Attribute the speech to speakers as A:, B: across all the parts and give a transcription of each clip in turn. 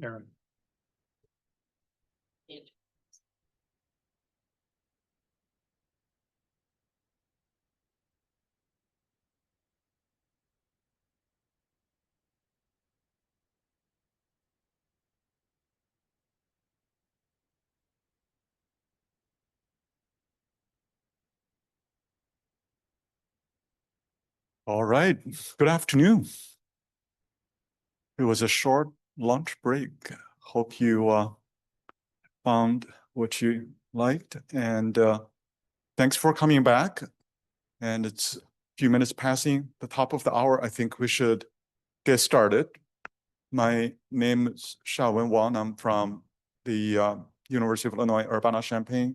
A: Aaron.
B: All right, good afternoon. It was a short lunch break. Hope you found what you liked, and thanks for coming back. And it's a few minutes passing the top of the hour. I think we should get started. My name is Shaowen Wang. I'm from the University of Illinois Urbana-Champaign,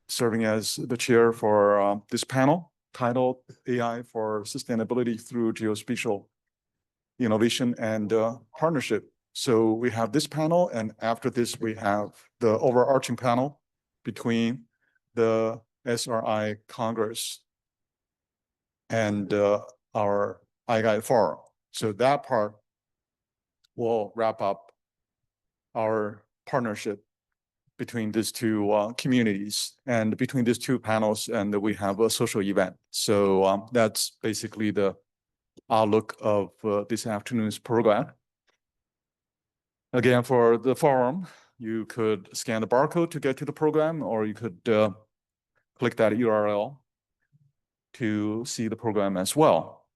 B: serving as the chair for this panel titled AI for Sustainability through Geospatial Innovation and Partnership. So we have this panel, and after this, we have the overarching panel between the SRI Congress and our iGuide Forum. So that part will wrap up our partnership between these two communities and between these two panels, and we have a social event. So that's basically the outlook of this afternoon's program. Again, for the forum, you could scan the barcode to get to the program, or you could click that URL to see the program as well.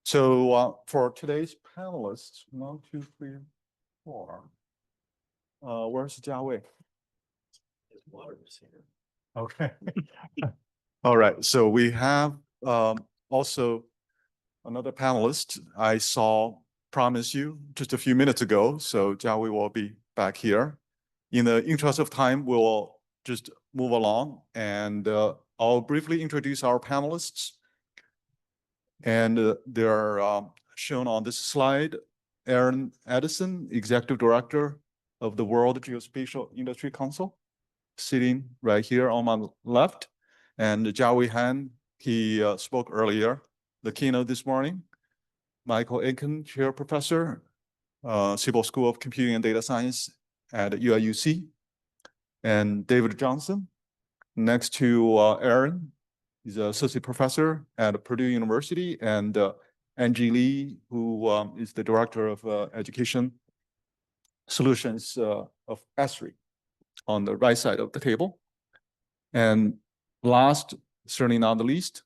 B: So for today's panelists, 1, 2, 3, 4. Where's Jiawei?
A: His water is here.
B: Okay. All right. So we have also another panelist I saw promise you just a few minutes ago. So Jiawei will be back here. In the interest of time, we'll just move along, and I'll briefly introduce our panelists. And they're shown on this slide. Addison, Executive Director of the World Geospatial Industry Council, sitting right here on my left. And Jiawei Han, he spoke earlier, the keynote this morning. Michael Aiken, Chair Professor, Siebel School of Computing and Data Science at UIUC. And David Johnson, next to Aaron, he's an Associate Professor at Purdue University, and Angie Lee, who is the Director of Education Solutions of Esri, on the right side of the table. And last, certainly not the least,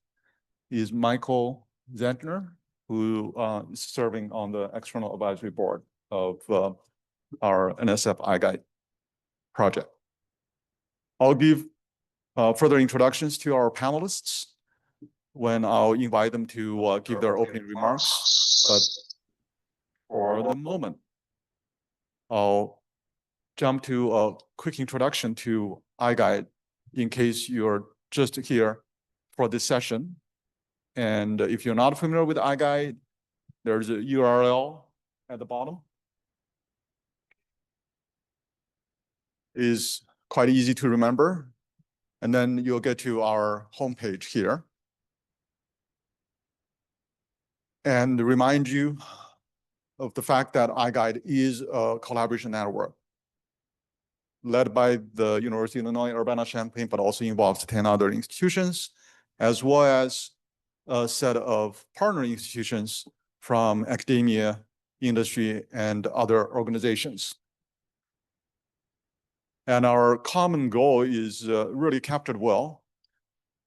B: is Michael Zentner, who is serving on the External Advisory Board of our NSF iGuide project. I'll give further introductions to our panelists when I'll invite them to give their opening remarks. But for the moment, I'll jump to a quick introduction to iGuide in case you're just here for this session. And if you're not familiar with iGuide, there's a URL at the bottom. Is quite easy to remember. And then you'll get to our homepage here. And remind you of the fact that iGuide is a collaboration network led by the University of Illinois Urbana-Champaign, but also involves 10 other institutions, as well as a set of partner institutions from academia, industry, and other organizations. And our common goal is really captured well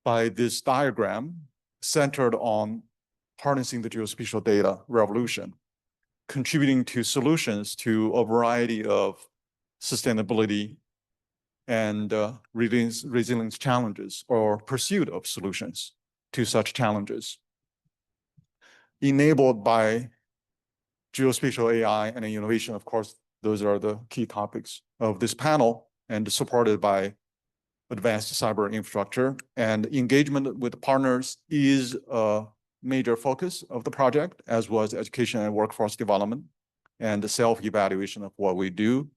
B: by this diagram centered on harnessing the geospatial data revolution, contributing to solutions to a variety of sustainability and resilience challenges, or pursuit of solutions to such challenges, enabled by geospatial AI and innovation. Of course, those are the key topics of this panel, and supported by advanced cyber infrastructure. And engagement with partners is a major focus of the project, as well as education and workforce development and the self-evaluation of what we do,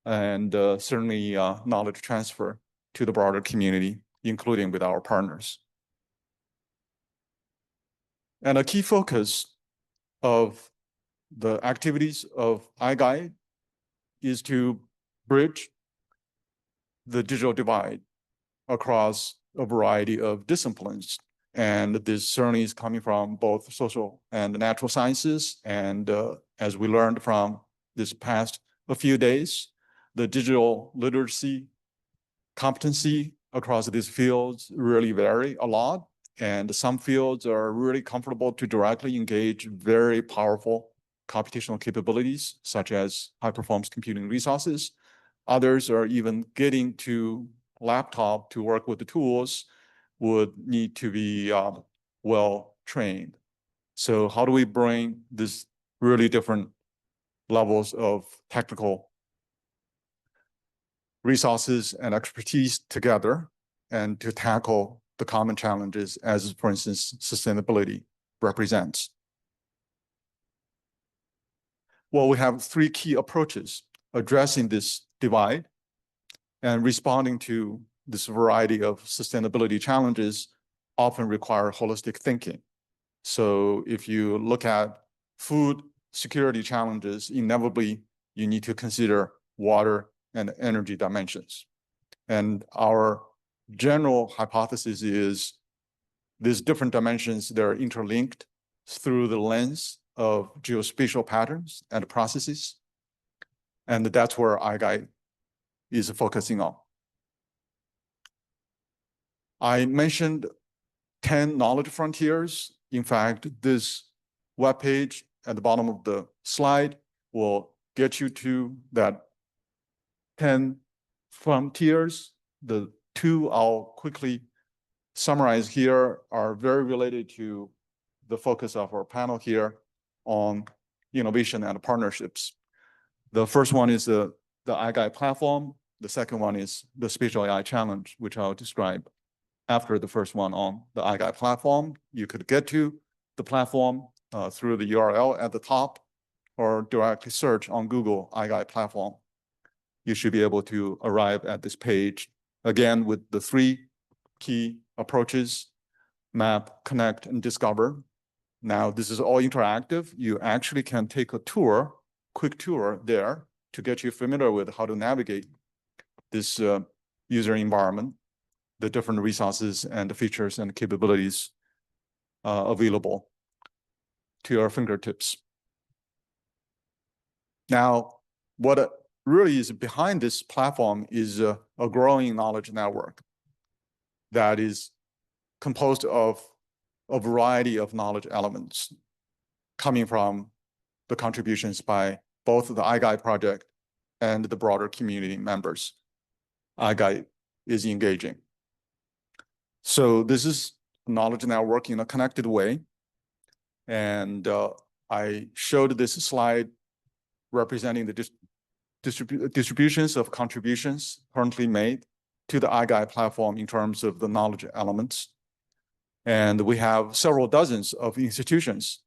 B: and certainly knowledge transfer to the broader community, including with our partners. And a key focus of the activities of iGuide is to bridge the digital divide across a variety of disciplines. And this certainly is coming from both social and natural sciences. And as we learned from this past a few days, the digital literacy competency across these fields really vary a lot. And some fields are really comfortable to directly engage very powerful computational capabilities, such as high performance computing resources. Others are even getting to laptop to work with the tools would need to be well trained. So how do we bring this really different levels of technical resources and expertise together and to tackle the common challenges as, for instance, sustainability represents? Well, we have three key approaches addressing this divide and responding to this variety of sustainability challenges often require holistic thinking. So if you look at food security challenges, inevitably you need to consider water and energy dimensions. And our general hypothesis is these different dimensions, they're interlinked through the lens of geospatial patterns and processes. And that's where iGuide is focusing on. I mentioned 10 knowledge frontiers. In fact, this webpage at the bottom of the slide will get you to that 10 frontiers. The two I'll quickly summarize here are very related to the focus of our panel here on innovation and partnerships. The first one is the iGuide platform. The second one is the Spatial AI Challenge, which I'll describe after the first one on the iGuide platform. You could get to the platform through the URL at the top or directly search on Google iGuide platform. You should be able to arrive at this page, again, with the three key approaches: map, connect, and discover. Now, this is all interactive. You actually can take a tour, quick tour there to get you familiar with how to navigate this user environment, the different resources and the features and capabilities available to your fingertips. Now, what really is behind this platform is a growing knowledge network that is composed of a variety of knowledge elements coming from the contributions by both the iGuide project and the broader community members iGuide is engaging. So this is knowledge network in a connected way. And I showed this slide representing the distributions of contributions currently made to the iGuide platform in terms of the knowledge elements. And we have several dozens of institutions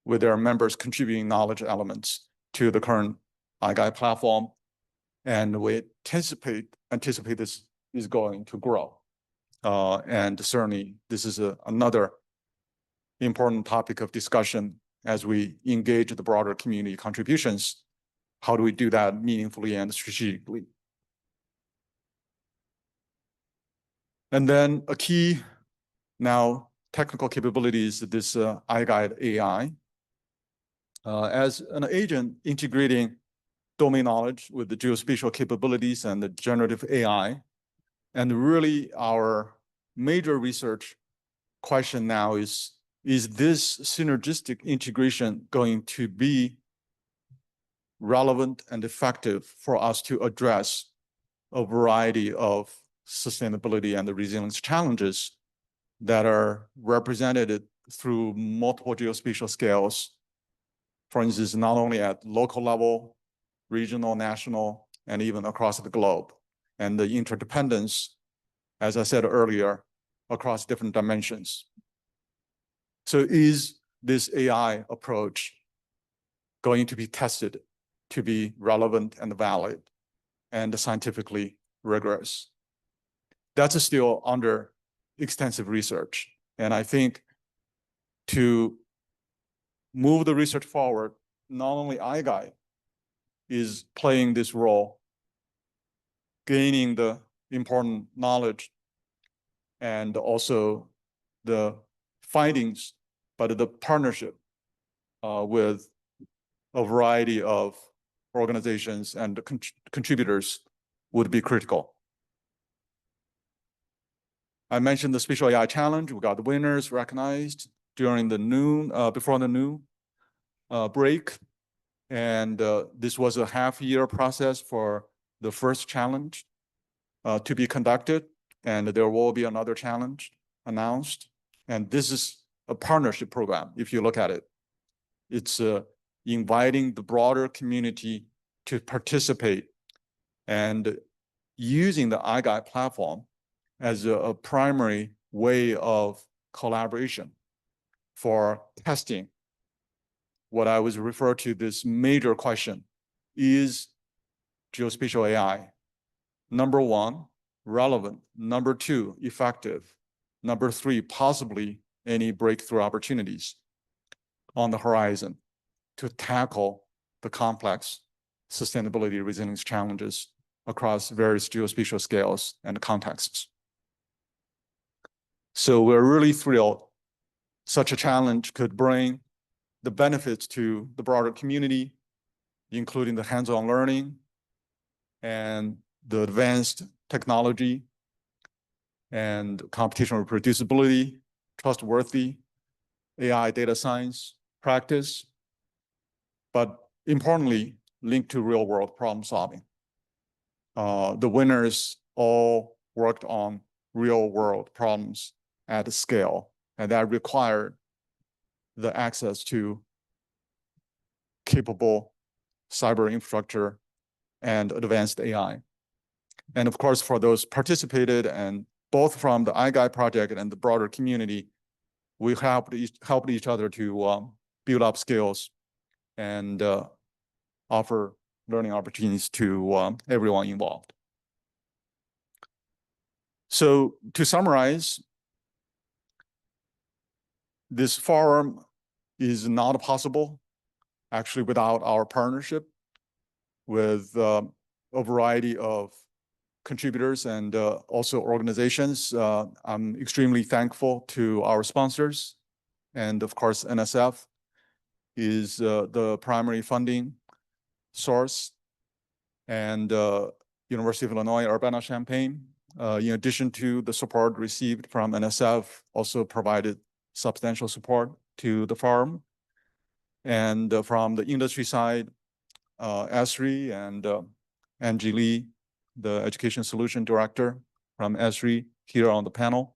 B: with their members contributing knowledge elements to the current iGuide platform. And we anticipate this is going to grow. And certainly this is another important topic of discussion as we engage the broader community contributions. How do we do that meaningfully and strategically? And then a key now technical capabilities, this iGuide AI. As an agent integrating domain knowledge with the geospatial capabilities and the generative AI. And really our major research question now is this synergistic integration going to be relevant and effective for us to address a variety of sustainability and the resilience challenges that are represented through multiple geospatial scales, for instance, not only at local level, regional, national, and even across the globe, and the interdependence, as I said earlier, across different dimensions. So is this AI approach going to be tested to be relevant and valid and scientifically rigorous? That's still under extensive research. And I think to move the research forward, not only iGuide is playing this role, gaining the important knowledge and also the findings, but the partnership with a variety of organizations and contributors would be critical. I mentioned the Spatial AI Challenge. We got the winners recognized during the noon, before the noon break. And this was a half-year process for the first challenge to be conducted. And there will be another challenge announced. And this is a partnership program, if you look at it. It's inviting the broader community to participate and using the iGuide platform as a primary way of collaboration for testing what I was referring to this major question: is geospatial AI, number one, relevant, number two, effective, number three, possibly any breakthrough opportunities on the horizon to tackle the complex sustainability resilience challenges across various geospatial scales and contexts. So we're really thrilled such a challenge could bring the benefits to the broader community, including the hands-on learning and the advanced technology and computational reproducibility, trustworthy AI data science practice, but importantly, linked to real-world problem solving. The winners all worked on real-world problems at scale, and that required the access to capable cyber infrastructure and advanced AI. And of course, for those participated, and both from the iGuide project and the broader community, we helped each other to build up skills and offer learning opportunities to everyone involved. So to summarize, this forum is not possible actually without our partnership with a variety of contributors and also organizations. I'm extremely thankful to our sponsors. And of course, NSF is the primary funding source, and University of Illinois, Urbana-Champaign, in addition to the support received from NSF, also provided substantial support to the forum. And from the industry side, Esri and Angie Lee, the Education Solution Director from Esri, here on the panel.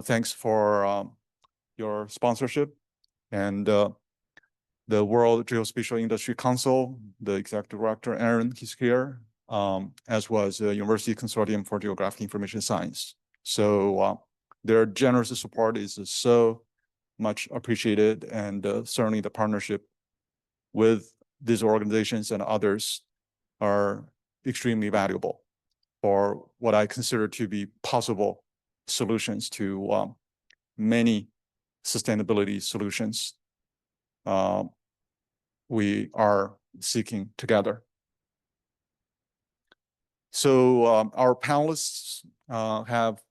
B: Thanks for your sponsorship. And the World Geospatial Industry Council, the Executive Director, Aaron, he's here, as was the University Consortium for Geographic Information Science. So their generous support is so much appreciated, and certainly the partnership with these organizations and others are extremely valuable for what I consider to be possible solutions to many sustainability solutions we are seeking together. So our panelists have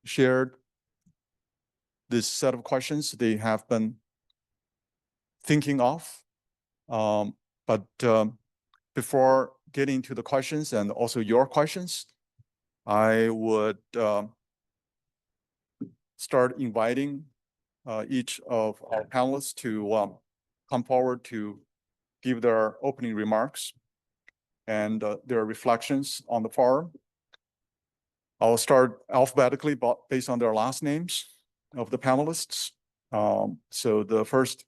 B: shared this set of questions they have been thinking of. But before getting to the questions and also your questions, I would start inviting each of our panelists to come forward to give their opening remarks and their reflections on the forum. I'll start alphabetically based on their last names of the panelists. So the first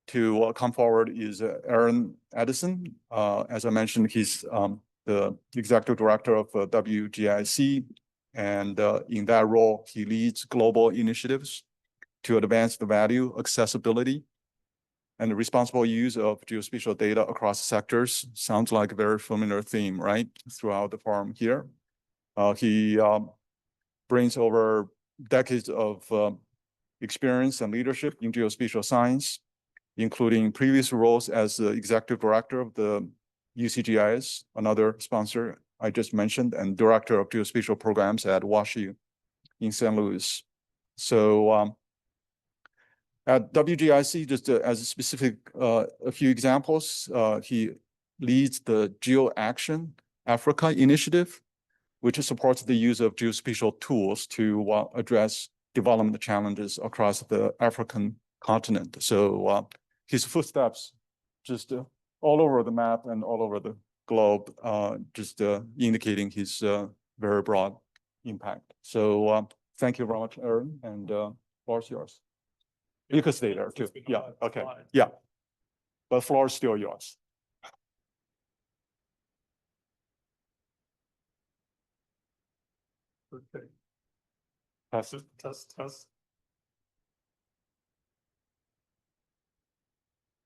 B: to come forward is Aaron Addison. As I mentioned, he's the Executive Director of WGIC, and in that role, he leads global initiatives to advance the value, accessibility, and the responsible use of geospatial data across sectors. Sounds like a very familiar theme, right, throughout the forum here. He brings over decades of experience and leadership in geospatial science, including previous roles as the executive director of the UCGIS, another sponsor I just mentioned, and director of geospatial programs at WashU in St. Louis. So at WGIC, just as a specific, a few examples, he leads the GeoAction Africa initiative, which supports the use of geospatial tools to address development challenges across the African continent. So his footsteps just all over the map and all over the globe, just indicating his very broad impact. So thank you very much, Aaron, and floor is yours. You could stay there too. Yeah, okay, yeah. But floor is still yours.
C: Okay.
B: Test.
C: Test.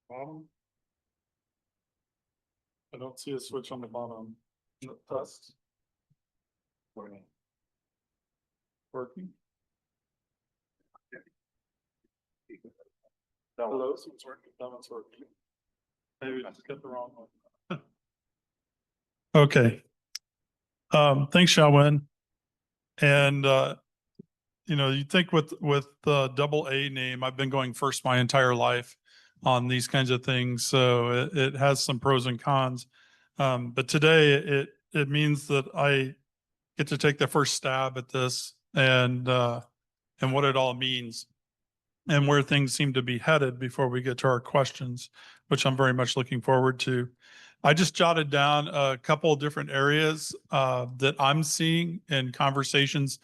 C: Bottom. I don't see a switch on the bottom. Test. Working. Hello, so it's working. That one's working. Maybe I just got the wrong one. Okay. Thanks, Shaowen. And you know, you think with the double A name, I've been going first my entire life on these kinds of things, so it has some pros and cons. But today it means that I get to take the first stab at this and what it all means and where things seem to be headed before we get to our questions, which I'm very much looking forward to. I just jotted down a couple of different areas that I'm seeing in conversations,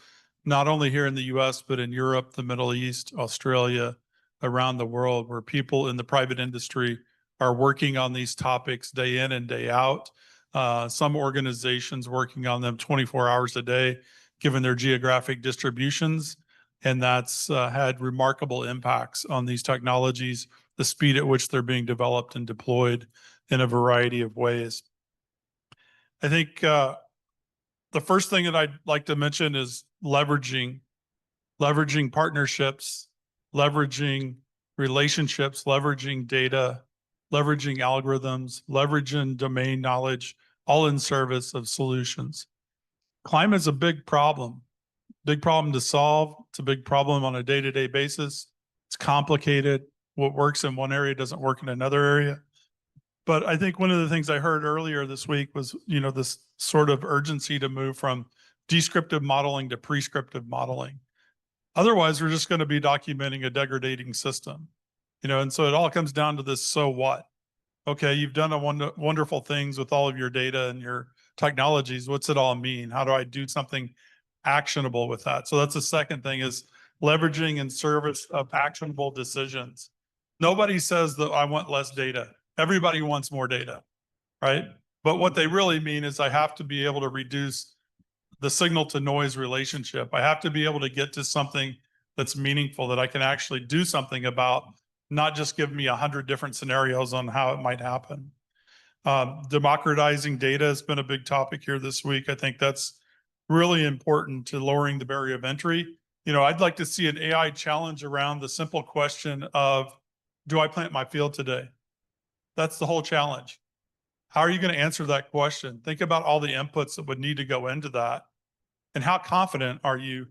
C: not only here in the US, but in Europe, the Middle East, Australia, around the world, where people in the private industry are working on these topics day in and day out. Some organizations working on them 24 hours a day, given their geographic distributions. And that's had remarkable impacts on these technologies, the speed at which they're being developed and deployed in a variety of ways. I think the first thing that I'd like to mention is leveraging partnerships, leveraging relationships, leveraging data, leveraging algorithms, leveraging domain knowledge, all in service of solutions. Climate is a big problem to solve. It's a big problem on a day-to-day basis. It's complicated. What works in one area doesn't work in another area. But I think one of the things I heard earlier this week was, you know, this sort of urgency to move from descriptive modeling to prescriptive modeling. Otherwise, we're just going to be documenting a degrading system, you know, and so it all comes down to this, so what? Okay, you've done wonderful things with all of your data and your technologies. What's it all mean? How do I do something actionable with that? So that's the second thing, is leveraging in service of actionable decisions. Nobody says that I want less data. Everybody wants more data, right? But what they really mean is I have to be able to reduce the signal to noise relationship. I have to be able to get to something that's meaningful, that I can actually do something about, not just give me 100 different scenarios on how it might happen. Democratizing data has been a big topic here this week. I think that's really important to lowering the barrier of entry. You know, I'd like to see an AI challenge around the simple question of, do I plant my field today? That's the whole challenge. How are you going to answer that question? Think about all the inputs that would need to go into that. And how confident are you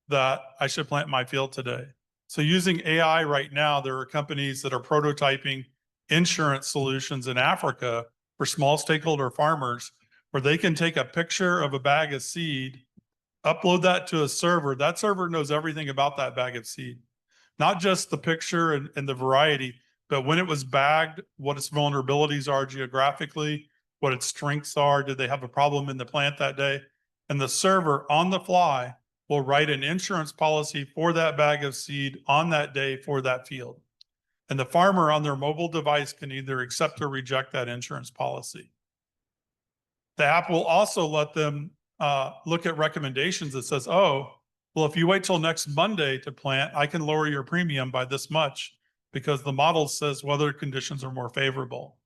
C: that I should plant my field today? So using AI right now, there are companies that are prototyping insurance solutions in Africa for small stakeholder farmers, where they can take a picture of a bag of seed, upload that to a server. That server knows everything about that bag of seed, not just the picture and the variety, but when it was bagged, what its vulnerabilities are geographically, what its strengths are, did they have a problem in the plant that day? And the server on the fly will write an insurance policy for that bag of seed on that day for that field. And the farmer on their mobile device can either accept or reject that insurance policy. The app will also let them look at recommendations that says, oh, well, if you wait till next Monday to plant, I can lower your premium by this much, because the model says weather conditions are more favorable.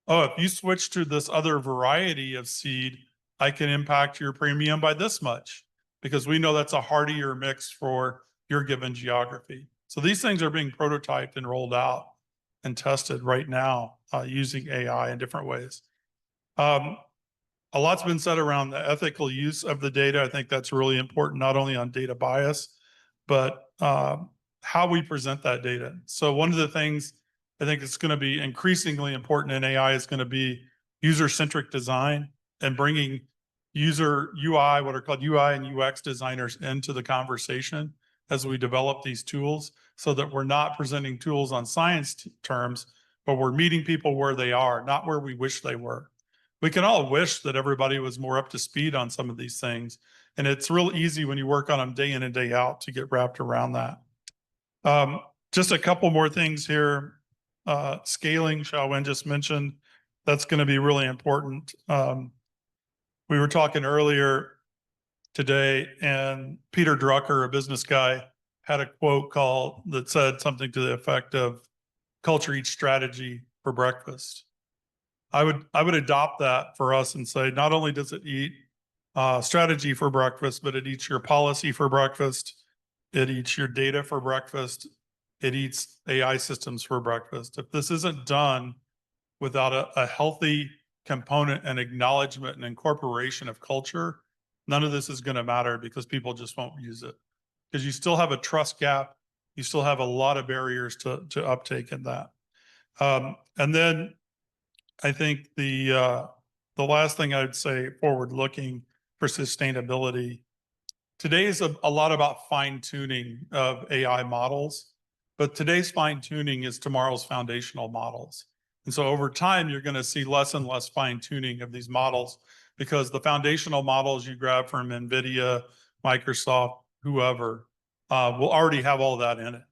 C: Oh, if you switch to this other variety of seed, I can impact your premium by this much, because we know that's a hardier mix for your given geography. So these things are being prototyped and rolled out. and tested right now using AI in different ways. A lot's been said around the ethical use of the data. I think that's really important, not only on data bias, but how we present that data. So one of the things I think is going to be increasingly important in AI is going to be user-centric design and bringing user UI, what are called UI and UX designers into the conversation as we develop these tools, so that we're not presenting tools on science terms, but we're meeting people where they are, not where we wish they were. We can all wish that everybody was more up to speed on some of these things. And it's real easy when you work on them day in and day out to get wrapped around that. Just a couple more things here. Scaling, Shaowen just mentioned, that's going to be really important. We were talking earlier today, and Peter Drucker, a business guy, had a quote that said something to the effect of, "Culture eats strategy for breakfast." I would adopt that for us and say, not only does it eat strategy for breakfast, but it eats your policy for breakfast. It eats your data for breakfast. It eats AI systems for breakfast. If this isn't done without a healthy component and acknowledgement and incorporation of culture, none of this is going to matter, because people just won't use it. Because you still have a trust gap. You still have a lot of barriers to uptake in that. And then I think the last thing I'd say, forward looking for sustainability, today is a lot about fine tuning of AI models, but today's fine tuning is tomorrow's foundational models. And so over time, you're going to see less and less fine tuning of these models, because the foundational models you grab from NVIDIA, Microsoft, whoever, will already have all that in it.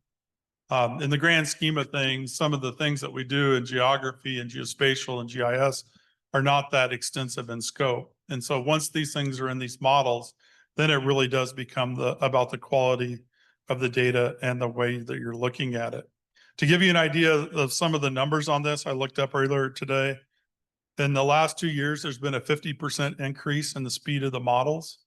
C: In the grand scheme of things, some of the things that we do in geography and geospatial and GIS are not that extensive in scope. And so once these things are in these models, then it really does become about the quality of the data and the way that you're looking at it. To give you an idea of some of the numbers on this, I looked up earlier today. In the last 2 years, there's been a 50% increase in the speed of the models.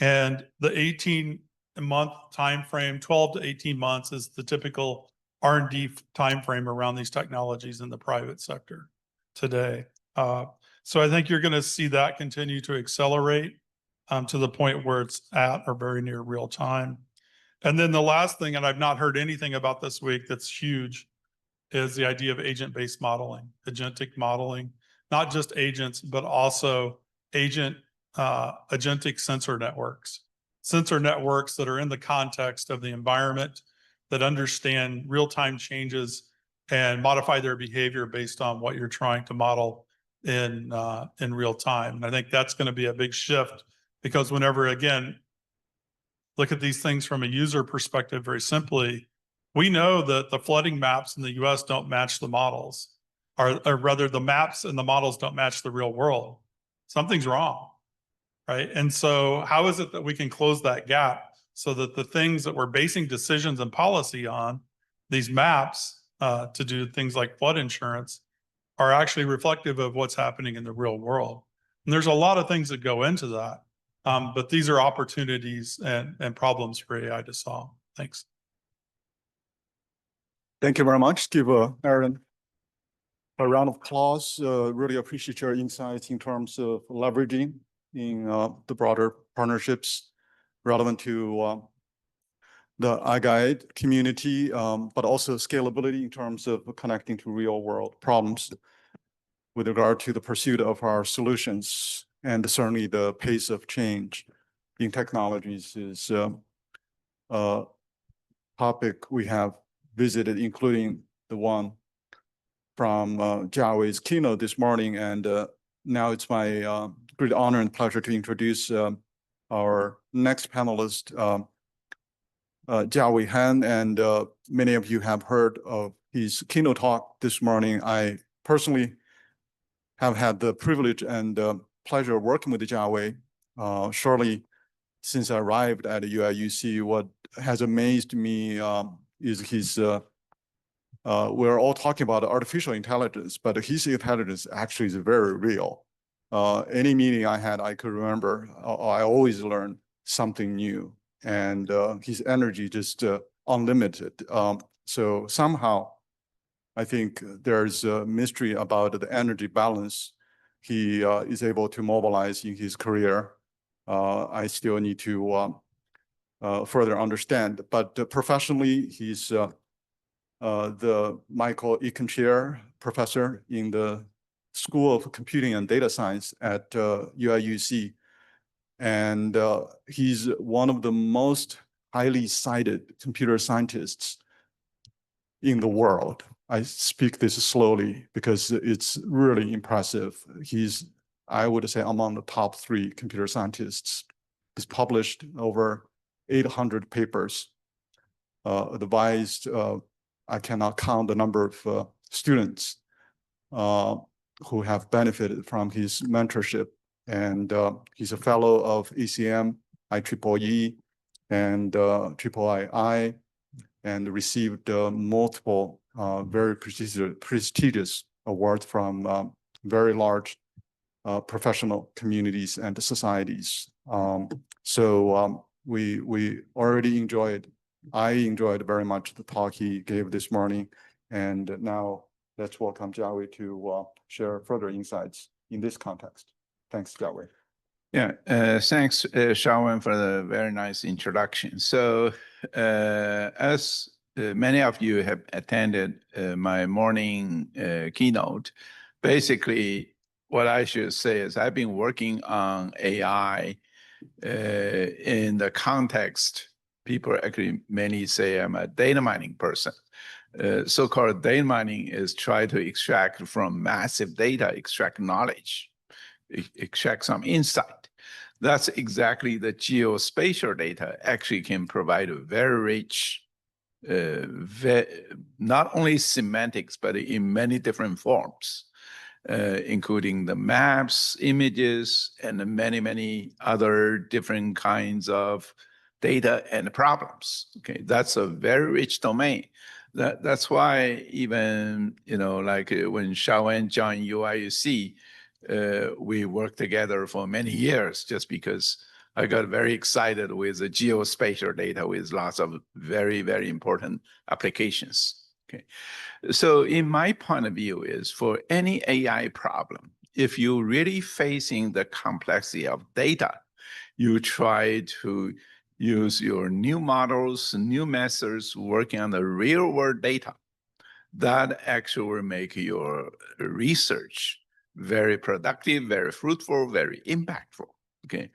C: And the 18-month time frame, 12 to 18 months, is the typical R&D time frame around these technologies in the private sector today. So I think you're going to see that continue to accelerate to the point where it's at or very near real time. And then the last thing, and I've not heard anything about this week that's huge, is the idea of agent-based modeling, agentic modeling, not just agents, but also agentic sensor networks that are in the context of the environment, that understand real-time changes and modify their behavior based on what you're trying to model in real time. And I think that's going to be a big shift, because whenever, again, look at these things from a user perspective, very simply, we know that the flooding maps in the US don't match the models, or rather the maps and the models don't match the real world. Something's wrong, right? And so how is it that we can close that gap so that the things that we're basing decisions and policy on, these maps to do things like flood insurance, are actually reflective of what's happening in the real world? And there's a lot of things that go into that. But these are opportunities and problems for AI to solve. Thanks.
B: Thank you very much. Give Aaron a round of applause. Really appreciate your insights in terms of leveraging in the broader partnerships relevant to the iGuide community, but also scalability in terms of connecting to real world problems with regard to the pursuit of our solutions. And certainly the pace of change in technologies is a topic we have visited, including the one from Jiawei's keynote this morning. And now it's my great honor and pleasure to introduce our next panelist, Jiawei Han. And many of you have heard of his keynote talk this morning. I personally have had the privilege and pleasure of working with Jiawei shortly since I arrived at UIUC. What has amazed me is his, we're all talking about artificial intelligence, but his intelligence actually is very real. Any meeting I had, I could remember, I always learn something new, and his energy just unlimited. So somehow I think there's a mystery about the energy balance he is able to mobilize in his career. I still need to further understand, but professionally, he's the Michael Aiken Chair Professor in the School of Computing and Data Science at UIUC. And he's one of the most highly cited computer scientists in the world. I speak this slowly because it's really impressive. He's, I would say, among the top 3 computer scientists. He's published over 800 papers, advised, I cannot count the number of students who have benefited from his mentorship. And he's a fellow of ACM, IEEE, and III, and received multiple very prestigious awards from very large professional communities and societies. We already enjoyed, I enjoyed very much the talk he gave this morning. And now let's welcome Jiawei to share further insights in this context. Thanks, Jiawei.
D: Yeah, thanks, Shaowen, for the very nice introduction. So, as many of you have attended my morning keynote, basically what I should say is I've been working on AI in the context. People actually many say I'm a data mining person. So-called data mining is try to extract from massive data, extract knowledge, extract some insight. That's exactly the geospatial data actually can provide a very rich, not only semantics, but in many different forms, including the maps, images, and many, many other different kinds of data and problems. Okay, that's a very rich domain. That's why even, like when Shaowen joined UIUC, we worked together for many years just because I got very excited with the geospatial data with lots of very, very important applications. Okay, so in my point of view is for any AI problem, if you're really facing the complexity of data, you try to use your new models, new methods working on the real world data. That actually will make your research very productive, very fruitful, very impactful. Okay.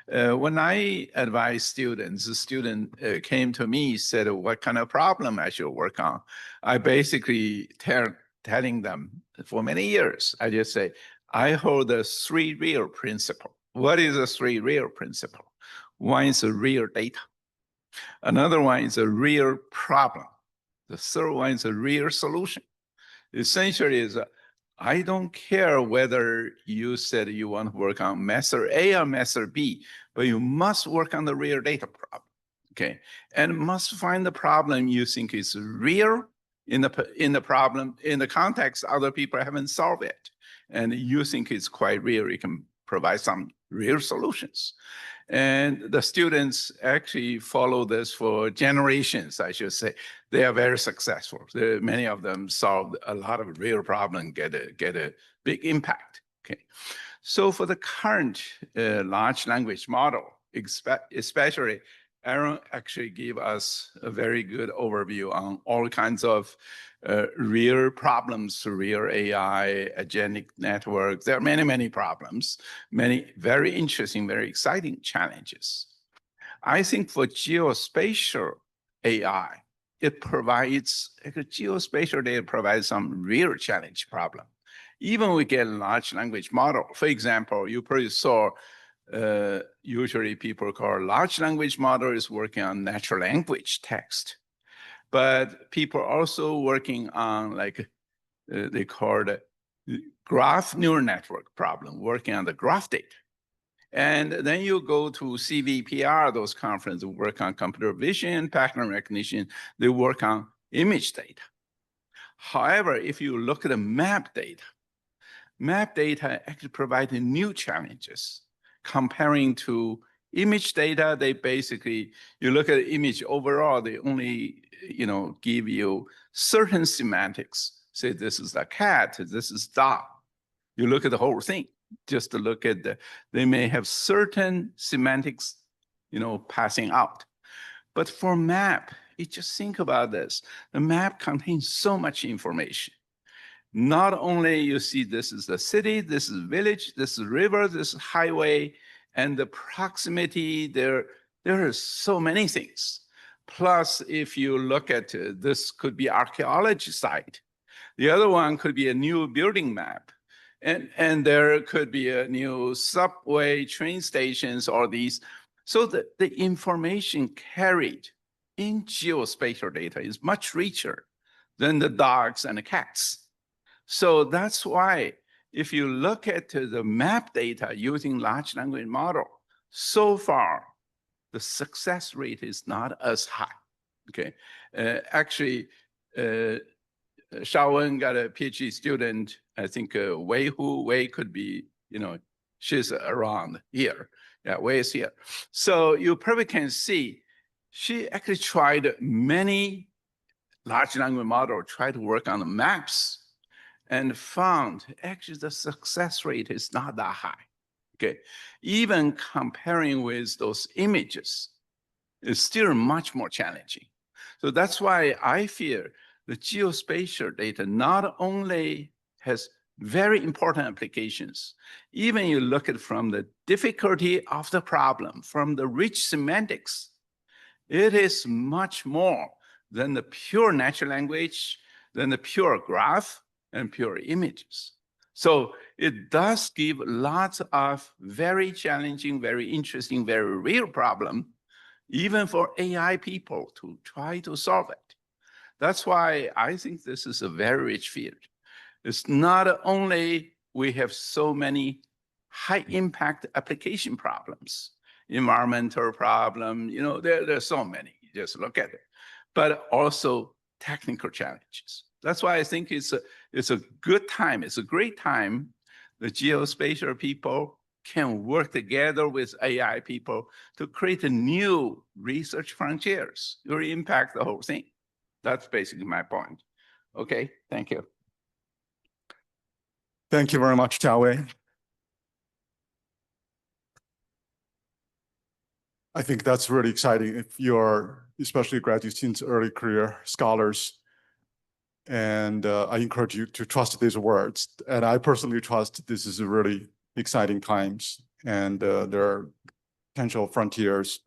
D: When I advise students, the student came to me, said, what kind of problem I should work on? I basically telling them for many years, I just say, I hold the 3 real principle. What is the 3 real principle? One is a real data. Another one is a real problem. The third one is a real solution. Essentially is, I don't care whether you said you want to work on method A or method B, but you must work on the real data problem, okay? And must find the problem you think is real in the problem, in the context other people haven't solved it. And you think it's quite real, you can provide some real solutions. And the students actually follow this for generations, I should say. They are very successful. Many of them solved a lot of real problems, get a big impact. Okay, so for the current large language model, especially, Aaron actually gave us a very good overview on all kinds of real problems, real AI, agentic networks. There are many, many problems, many very interesting, very exciting challenges. I think for geospatial AI, it provides, geospatial data provides some real challenge problem. Even we get a large language model. For example, you probably saw usually people call large language model is working on natural language text. But people are also working on they call it graph neural network problem, working on the graph data. And then you go to CVPR, those conferences work on computer vision, pattern recognition, they work on image data. However, if you look at the map data actually provides new challenges comparing to Image data, they basically, you look at the image overall, they only, give you certain semantics. Say this is a cat, this is dog. You look at the whole thing, just to look at they may have certain semantics, passing out. But for map, you just think about this. The map contains so much information. Not only you see this is the city, this is village, this is river, this is highway, and the proximity, there are so many things. Plus, if you look at this could be archaeology site. The other one could be a new building map. And there could be a new subway, train stations, or these. So the information carried in geospatial data is much richer than the dogs and the cats. So that's why if you look at the map data using large language model, so far, the success rate is not as high, okay? Actually, Shaowen got a PhD student, I think Wei could be, she's around here. Yeah, Wei is here. So you probably can see, she actually tried many large language model, tried to work on the maps, and found actually the success rate is not that high. Okay, even comparing with those images is still much more challenging. So that's why I fear the geospatial data not only has very important applications, even you look at from the difficulty of the problem, from the rich semantics, it is much more than the pure natural language, than the pure graph, and pure images. So it does give lots of very challenging, very interesting, very real problem, even for AI people to try to solve it. That's why I think this is a very rich field. It's not only we have so many high impact application problems, environmental problem, there's so many, just look at it, but also technical challenges. That's why I think it's a good time. It's a great time. The geospatial people can work together with AI people to create a new research frontiers. It will impact the whole thing. That's basically my point. Okay, thank you.
B: Thank you very much, Jiawei. I think that's really exciting if you're, especially graduate students, early career scholars. And I encourage you to trust these words. And I personally trust this is a really exciting times. And there are potential frontiers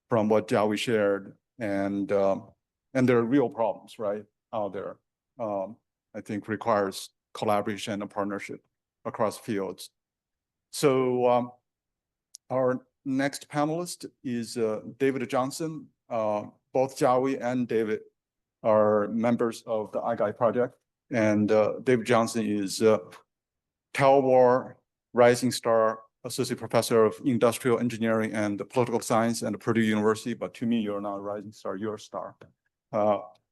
B: from what Jiawei shared. And there are real problems, right, out there. I think requires collaboration and partnership across fields. So our next panelist is David Johnson. Both Jiawei and David are members of the IGI project. And David Johnson is Talwar Rising Star Associate Professor of Industrial Engineering and Political Science at Purdue University. But to me, you're not a rising star, you're a star.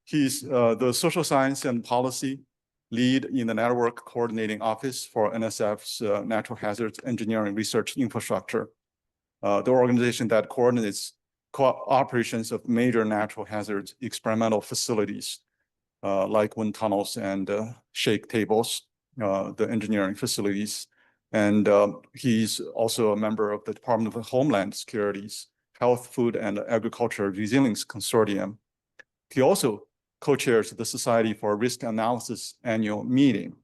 B: He's the Social Science and Policy Lead in the Network Coordinating Office for NSF's Natural Hazards Engineering Research Infrastructure, the organization that coordinates operations of major natural hazards experimental facilities like wind tunnels and shake tables, the engineering facilities. And he's also a member of the Department of Homeland Security's Health, Food, and Agriculture Resilience Consortium. He also co-chairs the Society for Risk Analysis annual meeting.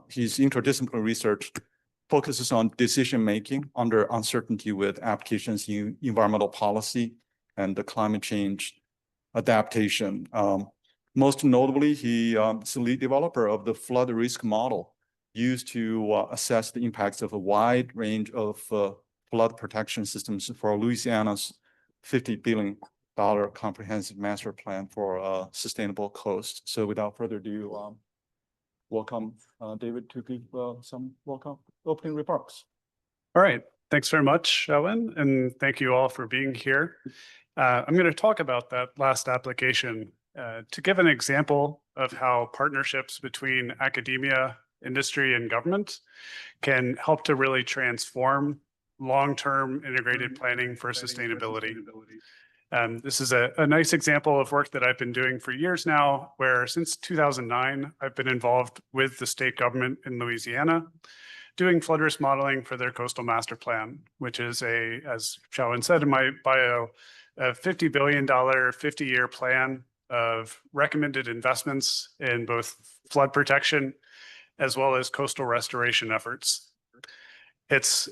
B: His interdisciplinary research focuses on decision-making under uncertainty with applications in environmental policy and the climate change adaptation. Most notably, he is the lead developer of the flood risk model used to assess the impacts of a wide range of flood protection systems for Louisiana's $50 billion comprehensive master plan for a sustainable coast. So without further ado, welcome David to give some opening remarks.
E: All right, thanks very much, Shaowen, and thank you all for being here. I'm going to talk about that last application to give an example of how partnerships between academia, industry, and government can help to really transform long-term integrated planning for sustainability. This is a nice example of work that I've been doing for years now, where since 2009, I've been involved with the state government in Louisiana, doing flood risk modeling for their coastal master plan, which is as Shaowen said in my bio, a $50 billion, 50-year plan of recommended investments in both flood protection as well as coastal restoration efforts. It's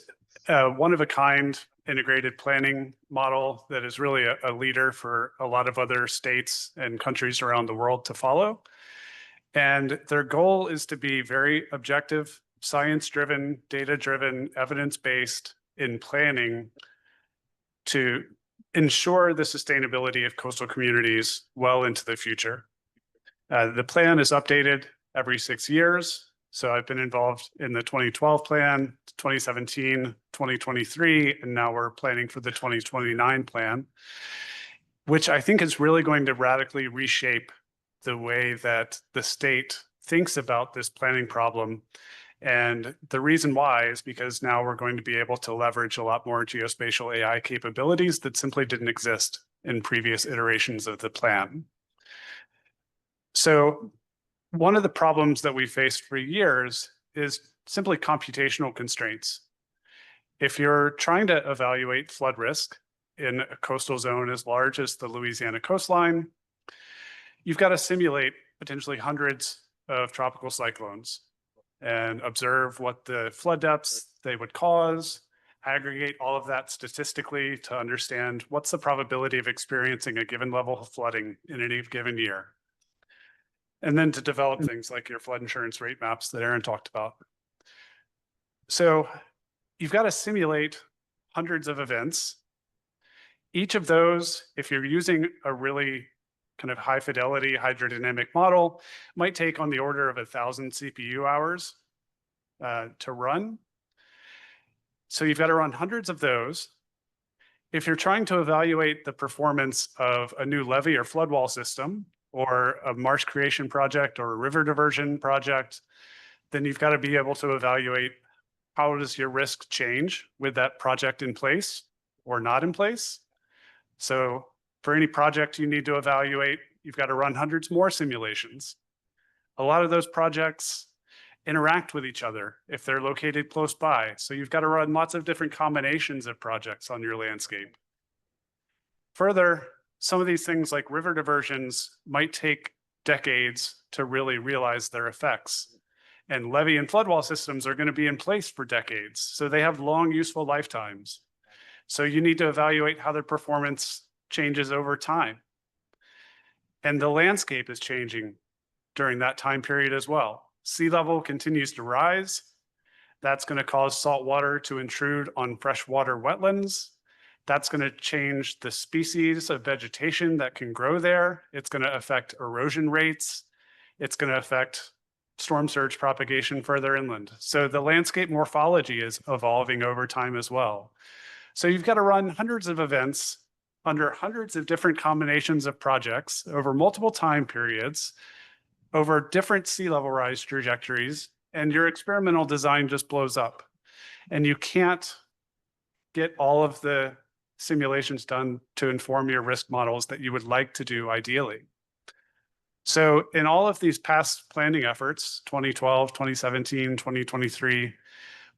E: a one-of-a-kind integrated planning model that is really a leader for a lot of other states and countries around the world to follow. And their goal is to be very objective, science-driven, data-driven, evidence-based in planning to ensure the sustainability of coastal communities well into the future. The plan is updated every 6 years. So I've been involved in the 2012 plan, 2017, 2023, and now we're planning for the 2029 plan, which I think is really going to radically reshape the way that the state thinks about this planning problem. And the reason why is because now we're going to be able to leverage a lot more geospatial AI capabilities that simply didn't exist in previous iterations of the plan. So one of the problems that we faced for years is simply computational constraints. If you're trying to evaluate flood risk in a coastal zone as large as the Louisiana coastline, you've got to simulate potentially hundreds of tropical cyclones and observe what the flood depths they would cause, aggregate all of that statistically to understand what's the probability of experiencing a given level of flooding in any given year. And then to develop things like your flood insurance rate maps that Aaron talked about. So you've got to simulate hundreds of events. Each of those, if you're using a really kind of high fidelity hydrodynamic model, might take on the order of 1,000 CPU hours to run. So you've got to run hundreds of those. If you're trying to evaluate the performance of a new levee or flood wall system, or a marsh creation project or a river diversion project, then you've got to be able to evaluate how does your risk change with that project in place or not in place. So for any project you need to evaluate, you've got to run hundreds more simulations. A lot of those projects interact with each other if they're located close by. So you've got to run lots of different combinations of projects on your landscape. Further, some of these things like river diversions might take decades to really realize their effects. And levee and flood wall systems are going to be in place for decades. So they have long useful lifetimes. So you need to evaluate how their performance changes over time. And the landscape is changing during that time period as well. Sea level continues to rise. That's going to cause salt water to intrude on freshwater wetlands. That's going to change the species of vegetation that can grow there. It's going to affect erosion rates. It's going to affect storm surge propagation further inland. So the landscape morphology is evolving over time as well. So you've got to run hundreds of events under hundreds of different combinations of projects over multiple time periods, over different sea level rise trajectories, and your experimental design just blows up. And you can't get all of the simulations done to inform your risk models that you would like to do ideally. So in all of these past planning efforts, 2012, 2017, 2023,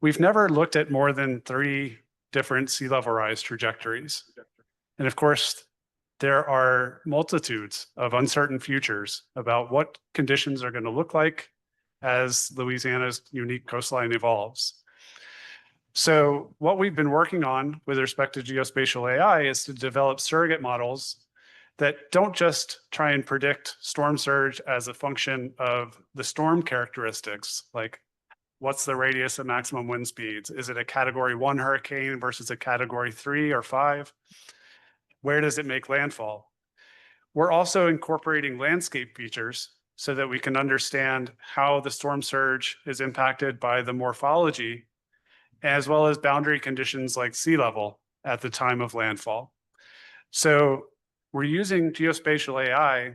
E: we've never looked at more than 3 different sea level rise trajectories. And of course, there are multitudes of uncertain futures about what conditions are going to look like as Louisiana's unique coastline evolves. So what we've been working on with respect to geospatial AI is to develop surrogate models that don't just try and predict storm surge as a function of the storm characteristics, like what's the radius of maximum wind speeds? Is it a category 1 hurricane versus a category 3 or 5? Where does it make landfall? We're also incorporating landscape features so that we can understand how the storm surge is impacted by the morphology, as well as boundary conditions like sea level at the time of landfall. So we're using geospatial AI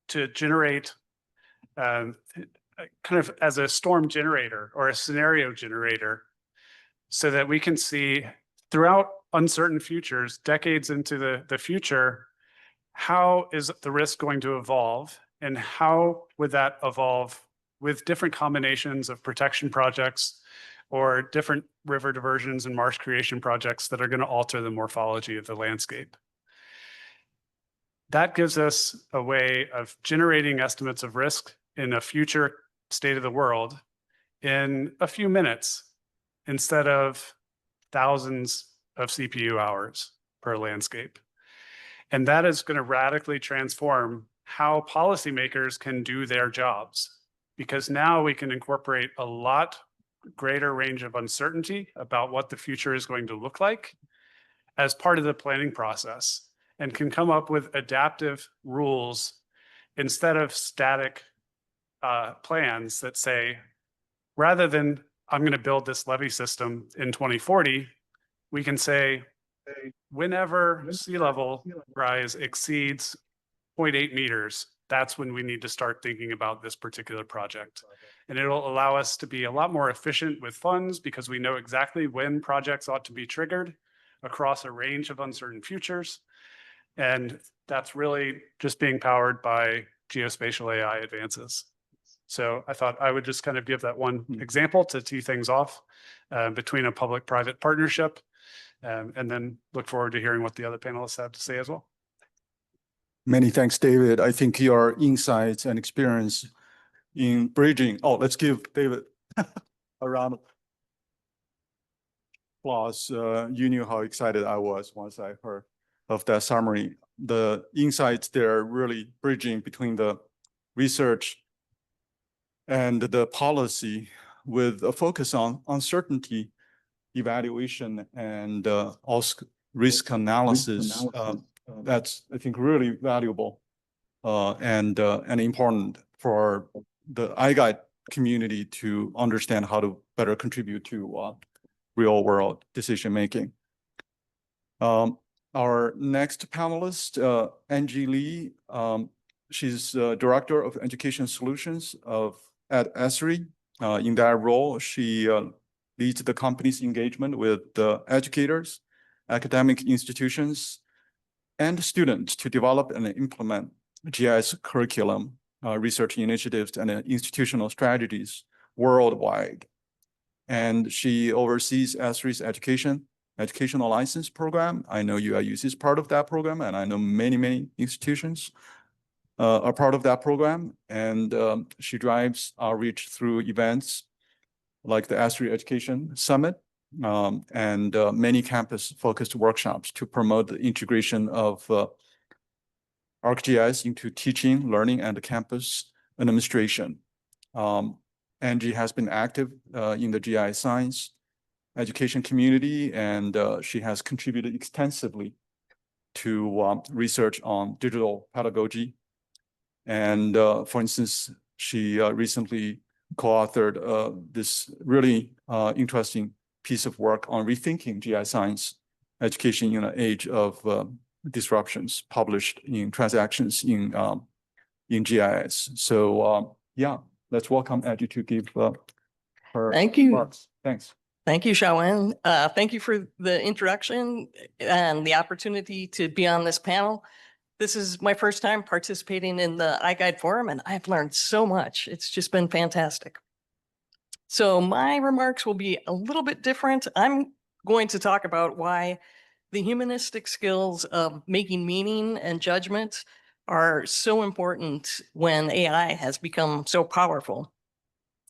E: to generate kind of as a storm generator or a scenario generator, so that we can see throughout uncertain futures, decades into the future, how is the risk going to evolve and how would that evolve with different combinations of protection projects or different river diversions and marsh creation projects that are going to alter the morphology of the landscape. That gives us a way of generating estimates of risk in a future state of the world in a few minutes instead of thousands of CPU hours per landscape. And that is going to radically transform how policymakers can do their jobs, because now we can incorporate a lot greater range of uncertainty about what the future is going to look like as part of the planning process, and can come up with adaptive rules instead of static plans that say, rather than I'm going to build this levee system in 2040, we can say, whenever sea level rise exceeds 0.8 meters, that's when we need to start thinking about this particular project. And it'll allow us to be a lot more efficient with funds because we know exactly when projects ought to be triggered across a range of uncertain futures. And that's really just being powered by geospatial AI advances. So I thought I would just kind of give that one example to tee things off between a public-private partnership, and then look forward to hearing what the other panelists have to say as well.
B: Many thanks, David. I think your insights and experience in bridging. Oh, let's give David a round of applause. You knew how excited I was once I heard of that summary. The insights there really bridging between the research and the policy with a focus on uncertainty evaluation and also risk analysis. That's, I think, really valuable and important for the iGuide community to understand how to better contribute to real world decision making. Our next panelist, Angie Lee, she's Director of Education Solutions at Esri. In that role, she leads the company's engagement with the educators, academic institutions, and students to develop and implement GIS curriculum, research initiatives, and institutional strategies worldwide. And she oversees Esri's educational license program. I know UIUC is part of that program, and I know many institutions are part of that program. And she drives outreach through events like the Esri Education Summit and many campus-focused workshops to promote the integration of ArcGIS into teaching, learning, and campus administration. Angie has been active in the GIS science education community, and she has contributed extensively to research on digital pedagogy. And for instance, she recently co-authored this really interesting piece of work on rethinking GIS science education in an age of disruptions, published in Transactions in GIS. So yeah, let's welcome Angie to give her
F: Thank you.
B: remarks. Thanks.
F: Thank you, Shaowen. Thank you for the introduction and the opportunity to be on this panel. This is my first time participating in the iGuide Forum, and I've learned so much. It's just been fantastic. So my remarks will be a little bit different. I'm going to talk about why the humanistic skills of making meaning and judgment are so important when AI has become so powerful.